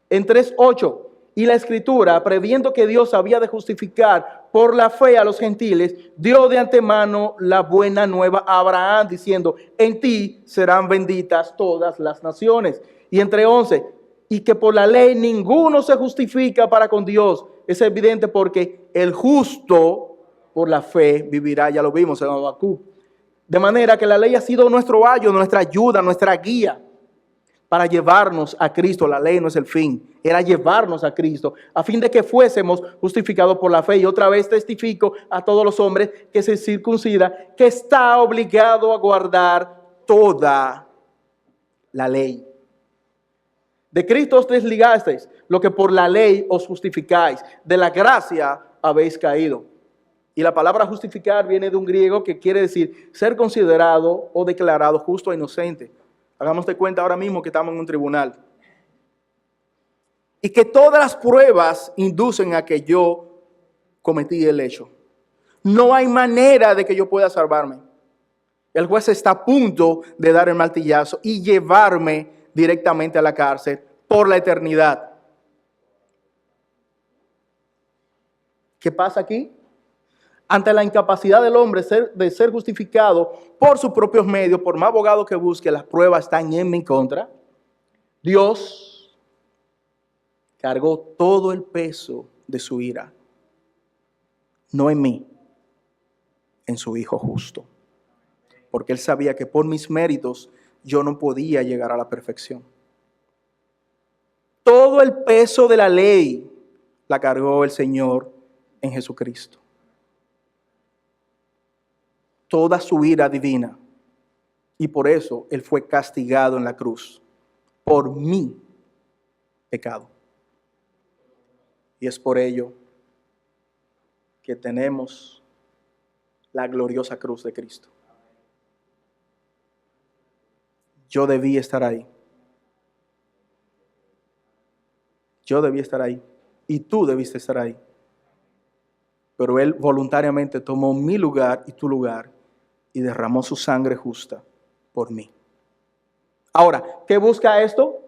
En 3:8, y la Escritura, previendo que Dios había de justificar por la fe a los gentiles, dio de antemano la buena nueva a Abraham, diciendo, en ti serán benditas todas las naciones. Y en 3:11, y que por la ley ninguno se justifica para con Dios. Es evidente porque el justo por la fe vivirá, ya lo vimos en Habacuc. De manera que la ley ha sido nuestro ayo, nuestra ayuda, nuestra guía para llevarnos a Cristo. La ley no es el fin, era llevarnos a Cristo, a fin de que fuésemos justificados por la fe. Y otra vez testifico a todos los hombres que se circuncida, que está obligado a guardar toda la ley. De Cristo os desligasteis, lo que por la ley os justificáis. De la gracia habéis caído. Y la palabra justificar viene de un griego que quiere decir ser considerado o declarado justo o inocente. Hagamos de cuenta ahora mismo que estamos en un tribunal. Y que todas las pruebas inducen a que yo cometí el hecho. No hay manera de que yo pueda salvarme. El juez está a punto de dar el martillazo y llevarme directamente a la cárcel por la eternidad. ¿Qué pasa aquí? Ante la incapacidad del hombre de ser justificado por sus propios medios, por más abogado que busque, las pruebas están en mi contra. Dios cargó todo el peso de su ira, no en mí, en su Hijo justo, porque Él sabía que por mis méritos yo no podía llegar a la perfección. Todo el peso de la ley la cargó el Señor en Jesucristo. Toda su ira divina. Y por eso Él fue castigado en la cruz. Por mi pecado. Y es por ello que tenemos la gloriosa cruz de Cristo. Yo debí estar ahí. Yo debí estar ahí. Y tú debiste estar ahí. Pero Él voluntariamente tomó mi lugar y tu lugar y derramó su sangre justa por mí. Ahora, ¿qué busca esto?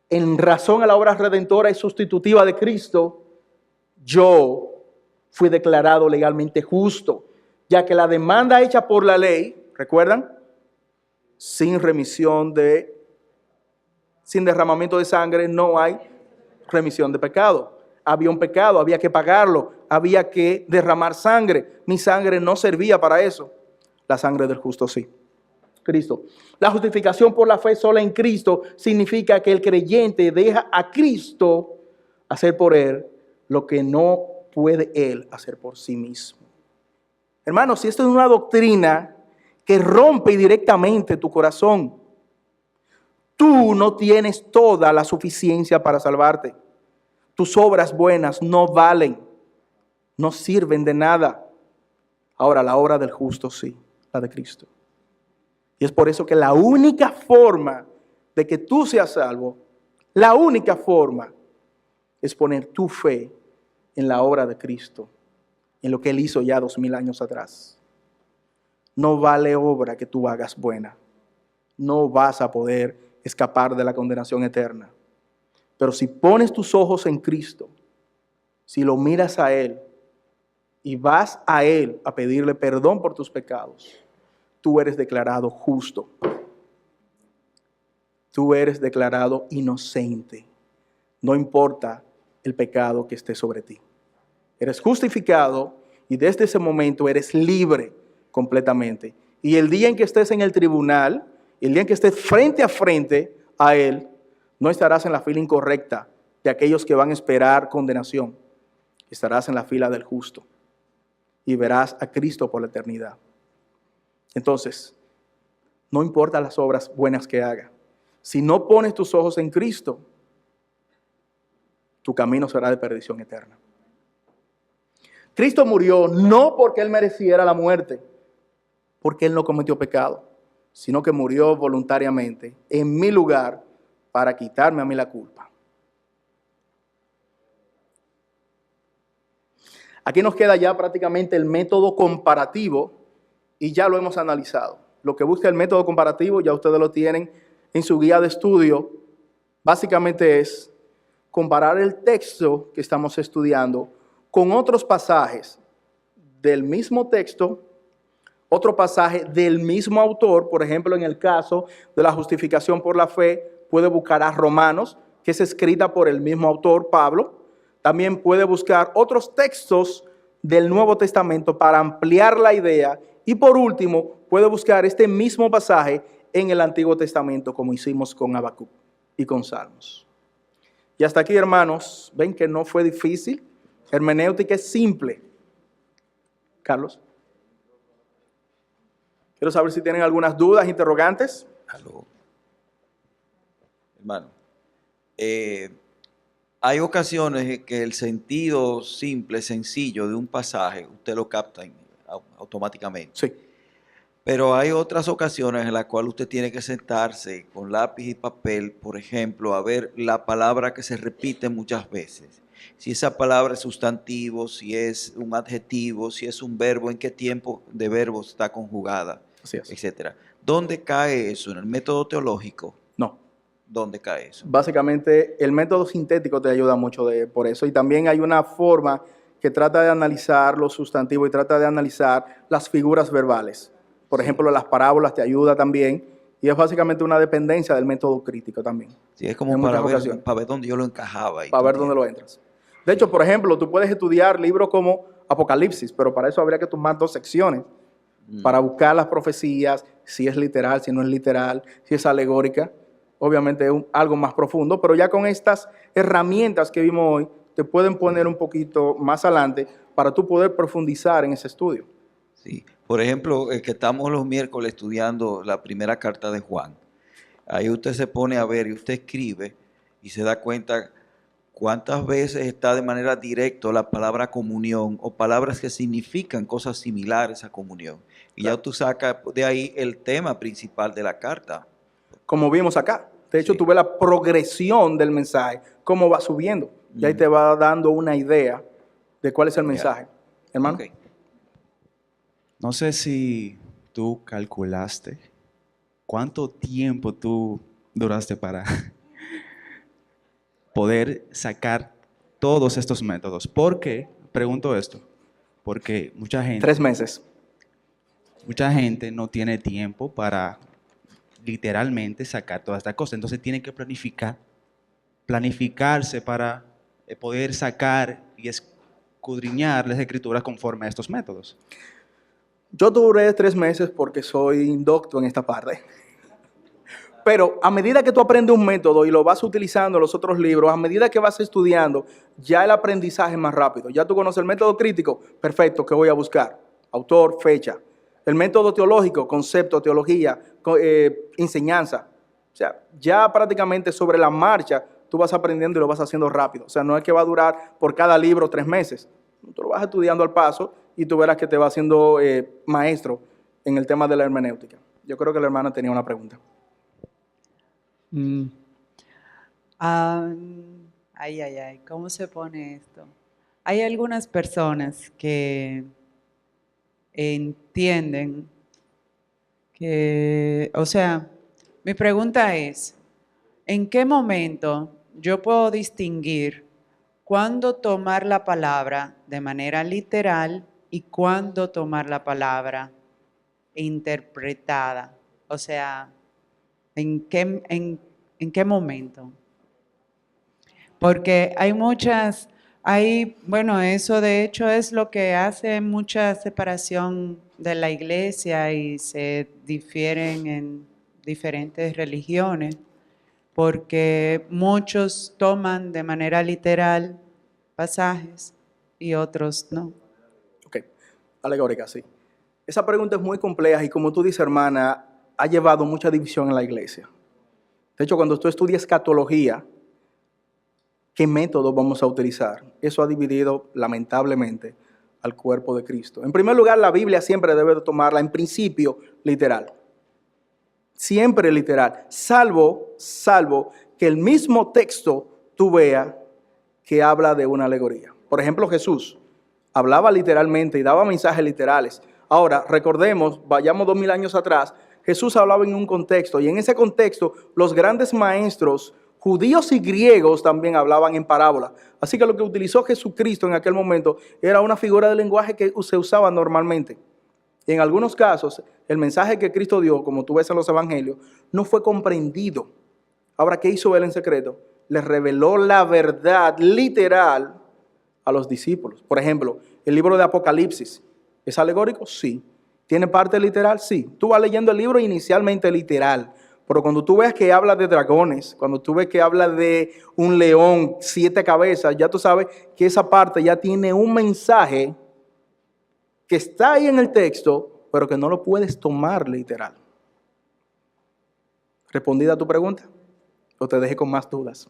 En razón a la obra redentora y sustitutiva de Cristo, yo fui declarado legalmente justo, ya que la demanda hecha por la ley, ¿recuerdan? Sin derramamiento de sangre no hay remisión de pecado. Había un pecado, había que pagarlo, había que derramar sangre. Mi sangre no servía para eso. La sangre del justo sí. Cristo. La justificación por la fe sola en Cristo significa que el creyente deja a Cristo hacer por él lo que no puede él hacer por sí mismo. Hermanos, si esto es una doctrina que rompe directamente tu corazón, tú no tienes toda la suficiencia para salvarte. Tus obras buenas no valen, no sirven de nada. Ahora, la obra del justo sí, la de Cristo. Y es por eso que la única forma de que tú seas salvo, la única forma es poner tu fe en la obra de Cristo, en lo que Él hizo ya 2000 años atrás. No vale obra que tú hagas buena. No vas a poder escapar de la condenación eterna. Pero si pones tus ojos en Cristo, si lo miras a Él y vas a Él a pedirle perdón por tus pecados, tú eres declarado justo. Tú eres declarado inocente. No importa el pecado que esté sobre ti. Eres justificado y desde ese momento eres libre completamente. Y el día en que estés en el tribunal, el día en que estés frente a frente a Él, no estarás en la fila incorrecta de aquellos que van a esperar condenación. Estarás en la fila del justo y verás a Cristo por la eternidad. Entonces, no importa las obras buenas que hagas. Si no pones tus ojos en Cristo, tu camino será de perdición eterna. Cristo murió no porque Él mereciera la muerte, porque Él no cometió pecado, sino que murió voluntariamente en mi lugar para quitarme a mí la culpa. Aquí nos queda ya prácticamente el método comparativo y ya lo hemos analizado. Lo que busca el método comparativo, ya ustedes lo tienen en su guía de estudio, básicamente es comparar el texto que estamos estudiando con otros pasajes del mismo texto, otro pasaje del mismo autor. Por ejemplo, en el caso de la justificación por la fe, puede buscar a Romanos, que es escrita por el mismo autor, Pablo. También puede buscar otros textos del Nuevo Testamento para ampliar la idea. Y por último, puede buscar este mismo pasaje en el Antiguo Testamento, como hicimos con Habacuc y con Salmos. Y hasta aquí, hermanos, ven que no fue difícil. Hermenéutica es simple. Carlos. Quiero saber si tienen algunas dudas, interrogantes. Aló. Hermano, hay ocasiones en que el sentido simple, sencillo de un pasaje, usted lo capta automáticamente. Sí. Pero hay otras ocasiones en las cuales usted tiene que sentarse con lápiz y papel, por ejemplo, a ver la palabra que se repite muchas veces. Si esa palabra es sustantivo, si es un adjetivo, si es un verbo, en qué tiempo de verbo está conjugada, etcétera. ¿Dónde cae eso? ¿En el método teológico? No. ¿Dónde cae eso? Básicamente, el método sintético te ayuda mucho por eso. Y también hay una forma que trata de analizar los sustantivos y trata de analizar las figuras verbales. Por ejemplo, las parábolas te ayuda también. Y es básicamente una dependencia del método crítico también. Sí, es como para ver dónde yo lo encajaba. Para ver dónde lo entras. De hecho, por ejemplo, tú puedes estudiar libros como Apocalipsis, pero para eso habría que tomar 2 secciones para buscar las profecías, si es literal, si no es literal, si es alegórica. Obviamente es algo más profundo, pero ya con estas herramientas que vimos hoy, te pueden poner un poquito más adelante para tú poder profundizar en ese estudio. Sí, por ejemplo, que estamos los miércoles estudiando la primera carta de Juan. Ahí usted se pone a ver y usted escribe y se da cuenta cuántas veces está de manera directa la palabra comunión o palabras que significan cosas similares a comunión. Y ya tú sacas de ahí el tema principal de la carta. Como vimos acá. De hecho, tú ves la progresión del mensaje, cómo va subiendo. Y ahí te va dando una idea de cuál es el mensaje. Hermano. Okay. No sé si tú calculaste cuánto tiempo tú duraste para poder sacar todos estos métodos. ¿Por qué? Pregunto esto. Porque mucha gente... 3 meses. Mucha gente no tiene tiempo para literalmente sacar todas estas cosas. Entonces tiene que planificarse para poder sacar y escudriñar las escrituras conforme a estos métodos. Yo duré 3 meses porque soy indocto en esta parte. Pero a medida que tú aprendes un método y lo vas utilizando en los otros libros, a medida que vas estudiando, ya el aprendizaje es más rápido. Ya tú conoces el método crítico, perfecto, ¿qué voy a buscar? Autor, fecha. El método teológico, concepto, teología, enseñanza. O sea, ya prácticamente sobre la marcha tú vas aprendiendo y lo vas haciendo rápido. O sea, no es que va a durar por cada libro 3 meses. Tú lo vas estudiando al paso y tú verás que te va haciendo maestro en el tema de la hermenéutica. Yo creo que la hermana tenía una pregunta. ¿Cómo se pone esto? Hay algunas personas que entienden que, o sea, mi pregunta es, ¿en qué momento yo puedo distinguir cuándo tomar la palabra de manera literal y cuándo tomar la palabra interpretada? O sea, ¿en qué momento? Porque hay muchas, bueno, eso de hecho es lo que hace mucha separación de la iglesia y se difieren en diferentes religiones, porque muchos toman de manera literal pasajes y otros no. Ok, alegórica, sí. Esa pregunta es muy compleja y como tú dices, hermana, ha llevado mucha división en la iglesia. De hecho, cuando tú estudias escatología, ¿qué método vamos a utilizar? Eso ha dividido, lamentablemente, al cuerpo de Cristo. En primer lugar, la Biblia siempre debe de tomarla, en principio, literal. Siempre literal. Salvo que el mismo texto tú veas que habla de una alegoría. Por ejemplo, Jesús hablaba literalmente y daba mensajes literales. Ahora, recordemos, vayamos 2000 años atrás, Jesús hablaba en un contexto y en ese contexto los grandes maestros judíos y griegos también hablaban en parábola. Así que lo que utilizó Jesucristo en aquel momento era una figura de lenguaje que se usaba normalmente. Y en algunos casos, el mensaje que Cristo dio, como tú ves en los evangelios, no fue comprendido. Ahora, ¿qué hizo él en secreto? Les reveló la verdad literal a los discípulos. Por ejemplo, el libro de Apocalipsis, ¿es alegórico? Sí. ¿Tiene parte literal? Sí. Tú vas leyendo el libro inicialmente literal, pero cuando tú ves que habla de dragones, cuando tú ves que habla de un león, 7 cabezas, ya tú sabes que esa parte ya tiene un mensaje que está ahí en el texto, pero que no lo puedes tomar literal. ¿Respondida a tu pregunta? ¿O te dejé con más dudas?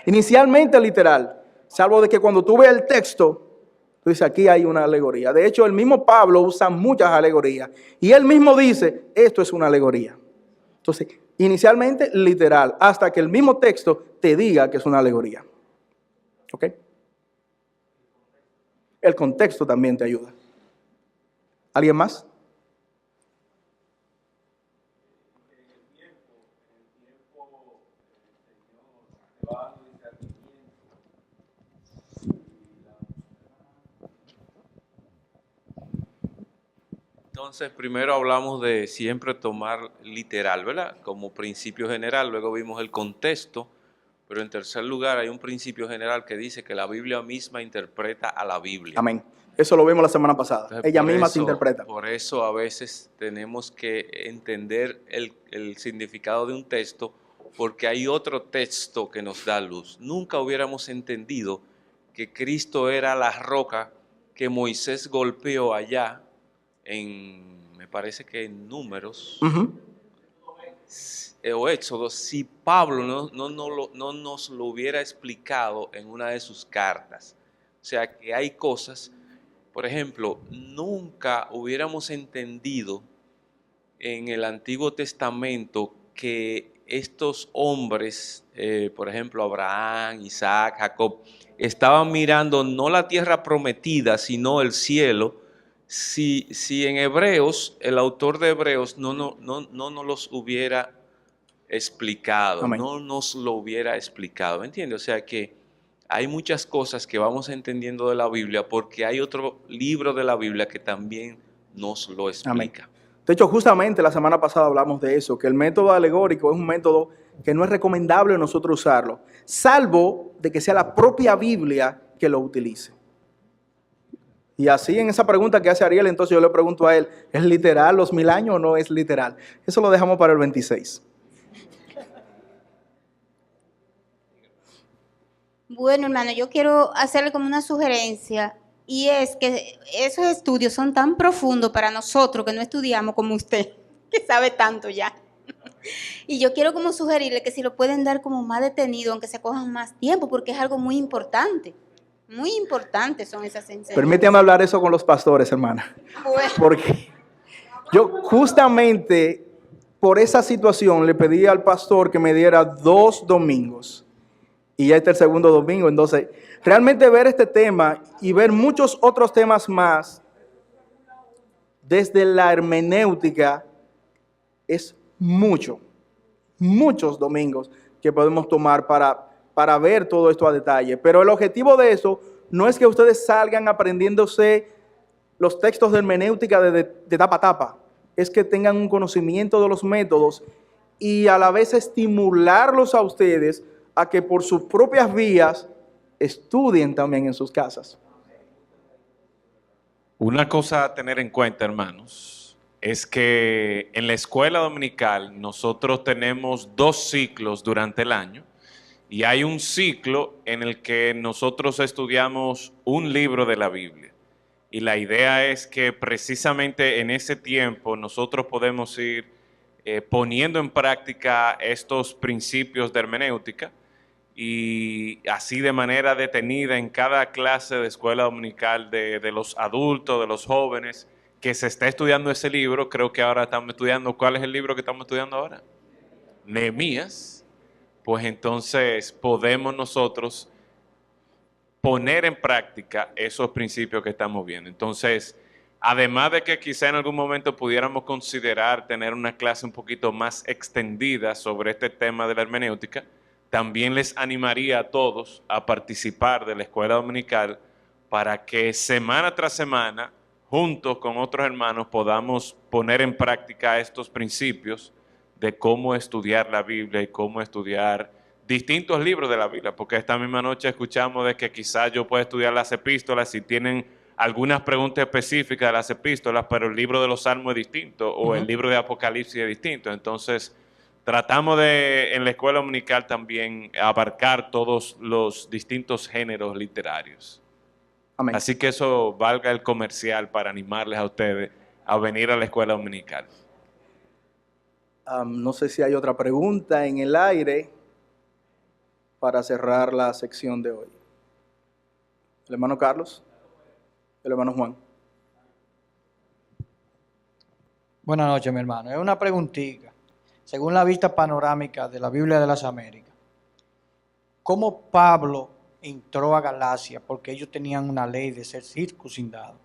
Inicialmente literal, salvo de que cuando tú ves el texto, tú dices, aquí hay una alegoría. De hecho, el mismo Pablo usa muchas alegorías. Y él mismo dice, esto es una alegoría. Entonces, inicialmente literal, hasta que el mismo texto te diga que es una alegoría. ¿Ok? El contexto también te ayuda. ¿Alguien más? Entonces, primero hablamos de siempre tomar literal, ¿verdad? Como principio general, luego vimos el contexto, pero en tercer lugar hay un principio general que dice que la Biblia misma interpreta a la Biblia. Amén. Eso lo vimos la semana pasada. Entonces, Ella misma se interpreta. Por eso a veces tenemos que entender el significado de un texto, porque hay otro texto que nos da luz. Nunca hubiéramos entendido que Cristo era la roca que Moisés golpeó allá me parece que en Números o Éxodo, si Pablo no nos lo hubiera explicado en una de sus cartas. O sea que hay cosas, por ejemplo, nunca hubiéramos entendido en el Antiguo Testamento que estos hombres, por ejemplo, Abraham, Isaac, Jacob, estaban mirando no la tierra prometida, sino el cielo. Si en Hebreos, el autor de Hebreos no nos los hubiera explicado, Amén. no nos lo hubiera explicado, ¿me entiendes? O sea que hay muchas cosas que vamos entendiendo de la Biblia porque hay otro libro de la Biblia que también nos lo explica. Amén. De hecho, justamente la semana pasada hablamos de eso, que el método alegórico es un método que no es recomendable nosotros usarlo, salvo de que sea la propia Biblia que lo utilice. Y así en esa pregunta que hace Ariel, entonces yo le pregunto a él, ¿es literal los 1000 años o no es literal? Eso lo dejamos para el 26. Bueno, hermano, yo quiero hacerle como una sugerencia, y es que esos estudios son tan profundos para nosotros que no estudiamos como usted, que sabe tanto ya. Y yo quiero como sugerirle que si lo pueden dar como más detenido, aunque se cojan más tiempo, porque es algo muy importante. Muy importantes son esas enseñanzas. Permíteme hablar eso con los pastores, hermana. Bueno. Porque yo justamente por esa situación le pedí al pastor que me diera 2 domingos. Y ya este es el segundo domingo. Entonces, realmente ver este tema y ver muchos otros temas más desde la hermenéutica es muchos domingos que podemos tomar para ver todo esto a detalle. Pero el objetivo de eso no es que ustedes salgan aprendiéndose los textos de hermenéutica de tapa a tapa, es que tengan un conocimiento de los métodos y a la vez estimularlos a ustedes a que por sus propias vías estudien también en sus casas. Una cosa a tener en cuenta, hermanos, es que en la escuela dominical nosotros tenemos 2 ciclos durante el año y hay un ciclo en el que nosotros estudiamos un libro de la Biblia. Y la idea es que precisamente en ese tiempo nosotros podemos ir poniendo en práctica estos principios de hermenéutica y así de manera detenida en cada clase de escuela dominical de los adultos, de los jóvenes, que se está estudiando ese libro. Creo que ahora estamos estudiando, ¿cuál es el libro que estamos estudiando ahora? Nehemías. Pues entonces podemos nosotros poner en práctica esos principios que estamos viendo. Entonces, además de que quizá en algún momento pudiéramos considerar tener una clase un poquito más extendida sobre este tema de la hermenéutica, también les animaría a todos a participar de la escuela dominical para que semana tras semana, juntos con otros hermanos, podamos poner en práctica estos principios de cómo estudiar la Biblia y cómo estudiar distintos libros de la Biblia, porque esta misma noche escuchamos de que quizás yo pueda estudiar las epístolas si tienen algunas preguntas específicas de las epístolas, pero el libro de los Salmos es distinto o el libro de Apocalipsis es distinto. Entonces, tratamos de, en la escuela dominical también, abarcar todos los distintos géneros literarios. Amén. Así que eso valga el comercial para animarles a ustedes a venir a la escuela dominical. No sé si hay otra pregunta en el aire para cerrar la sección de hoy. El hermano Carlos, el hermano Juan. Buenas noches, mi hermano. Es una preguntita. Según la vista panorámica de la Biblia de las Américas, ¿cómo Pablo entró a Galacia? Porque ellos tenían una ley de ser circuncidados.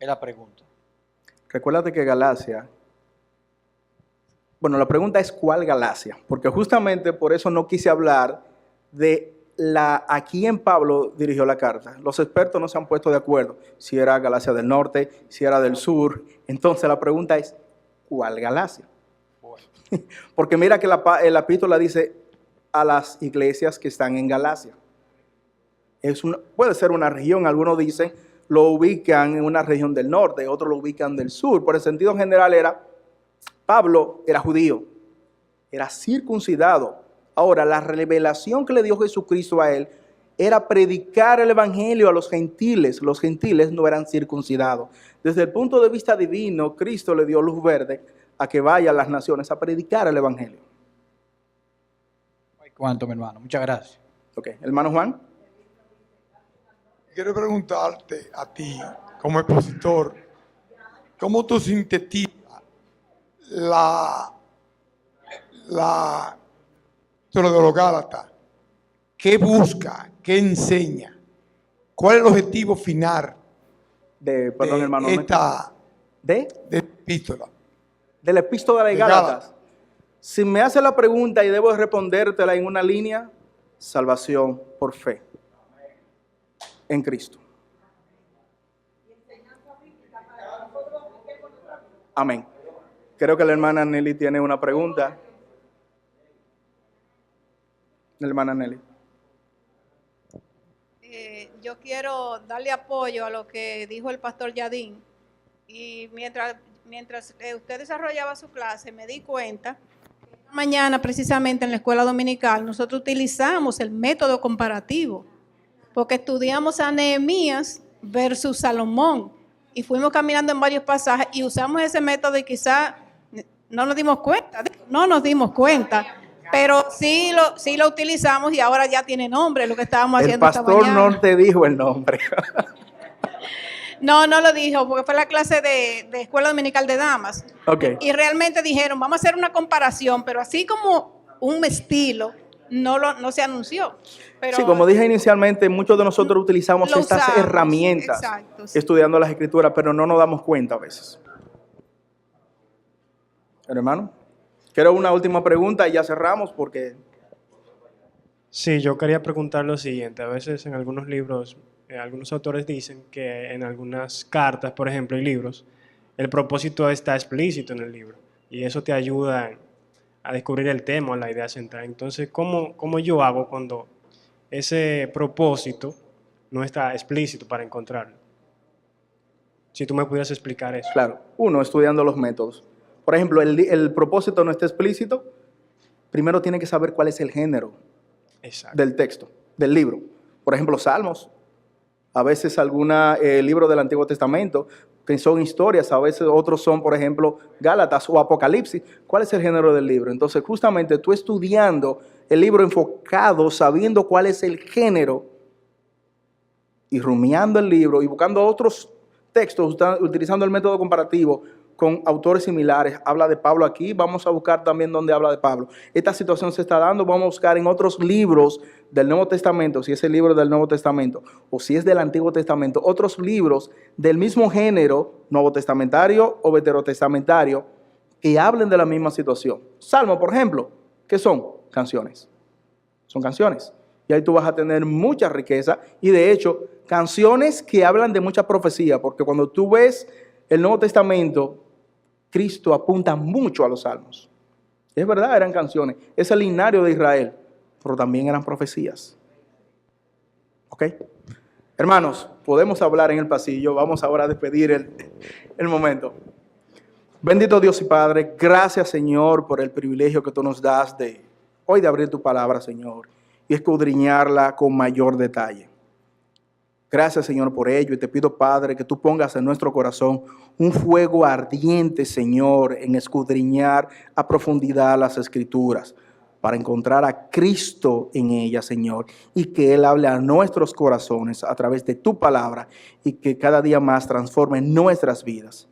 Es la pregunta. Recuérdate que Galacia, bueno, la pregunta es ¿cuál Galacia? Porque justamente por eso no quise hablar de a quién Pablo dirigió la carta. Los expertos no se han puesto de acuerdo si era Galacia del norte, si era del sur. Entonces la pregunta es ¿cuál Galacia? Porque mira que la epístola dice a las iglesias que están en Galacia. Puede ser una región, algunos dicen lo ubican en una región del norte, otros lo ubican del sur. Por el sentido general Pablo era judío, era circuncidado. Ahora, la revelación que le dio Jesucristo a él era predicar el evangelio a los gentiles. Los gentiles no eran circuncidados. Desde el punto de vista divino, Cristo le dio luz verde a que vaya a las naciones a predicar el evangelio. ¿Cuánto, mi hermano? Muchas gracias. Ok, hermano Juan. Quiero preguntarte a ti, como expositor, ¿cómo tú sintetizas de los Gálatas? ¿Qué busca? ¿Qué enseña? ¿Cuál es el objetivo final hermano, de epístola? De la epístola de Gálatas. Si me hace la pregunta y debo respondértela en una línea, salvación por fe en Cristo. Amén. Creo que la hermana Nelly tiene una pregunta. La hermana Nelly. Yo quiero darle apoyo a lo que dijo el pastor Yadín. Y mientras usted desarrollaba su clase, me di cuenta que esta mañana, precisamente en la escuela dominical, nosotros utilizamos el método comparativo, porque estudiamos a Nehemías versus Salomón, y fuimos caminando en varios pasajes y usamos ese método y quizá no nos dimos cuenta, pero sí lo utilizamos y ahora ya tiene nombre lo que estábamos haciendo esta mañana. El pastor no te dijo el nombre. No lo dijo, porque fue la clase de escuela dominical de damas. Okay. Y realmente dijeron, vamos a hacer una comparación, pero así como un estilo, no se anunció. Pero sí, como dije inicialmente, muchos de nosotros utilizamos estas herramientas estudiando las escrituras, pero no nos damos cuenta a veces. Hermano, quiero una última pregunta y ya cerramos porque... Sí, yo quería preguntar lo siguiente. A veces en algunos libros, algunos autores dicen que en algunas cartas, por ejemplo, y libros, el propósito está explícito en el libro y eso te ayuda a descubrir el tema o la idea central. Entonces, ¿cómo yo hago cuando ese propósito no está explícito para encontrarlo? Si tú me pudieras explicar eso. Claro, uno, estudiando los métodos. Por ejemplo, el propósito no está explícito, primero tiene que saber cuál es el género del texto, del libro. Por ejemplo, Salmos, a veces algún libro del Antiguo Testamento, que son historias, a veces otros son, por ejemplo, Gálatas o Apocalipsis. ¿Cuál es el género del libro? Entonces, justamente tú estudiando el libro enfocado, sabiendo cuál es el género, y rumiando el libro y buscando otros textos, utilizando el método comparativo con autores similares. Habla de Pablo aquí, vamos a buscar también dónde habla de Pablo. Esta situación se está dando, vamos a buscar en otros libros del Nuevo Testamento, si es el libro del Nuevo Testamento o si es del Antiguo Testamento, otros libros del mismo género, nuevo testamentario o veterotestamentario, que hablen de la misma situación. Salmo, por ejemplo, ¿qué son? Canciones. Son canciones. Y ahí tú vas a tener mucha riqueza y de hecho canciones que hablan de mucha profecía, porque cuando tú ves el Nuevo Testamento, Cristo apunta mucho a los salmos. Es verdad, eran canciones, es el himnario de Israel, pero también eran profecías. ¿Ok? Hermanos, podemos hablar en el pasillo, vamos ahora a despedir el momento. Bendito Dios y Padre, gracias Señor por el privilegio que tú nos das de hoy de abrir tu palabra, Señor, y escudriñarla con mayor detalle. Gracias, Señor, por ello. Y te pido, Padre, que tú pongas en nuestro corazón un fuego ardiente, Señor, en escudriñar a profundidad las Escrituras, para encontrar a Cristo en ellas, Señor, y que Él hable a nuestros corazones a través de tu palabra y que cada día más transforme nuestras vidas.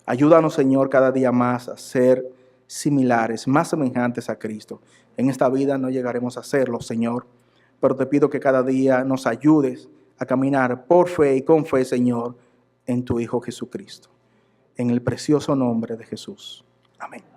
Ayúdanos, Señor, cada día más a ser similares, más semejantes a Cristo. En esta vida no llegaremos a serlo, Señor, pero te pido que cada día nos ayudes a caminar por fe y con fe, Señor, en tu Hijo Jesucristo. En el precioso nombre de Jesús. Amén.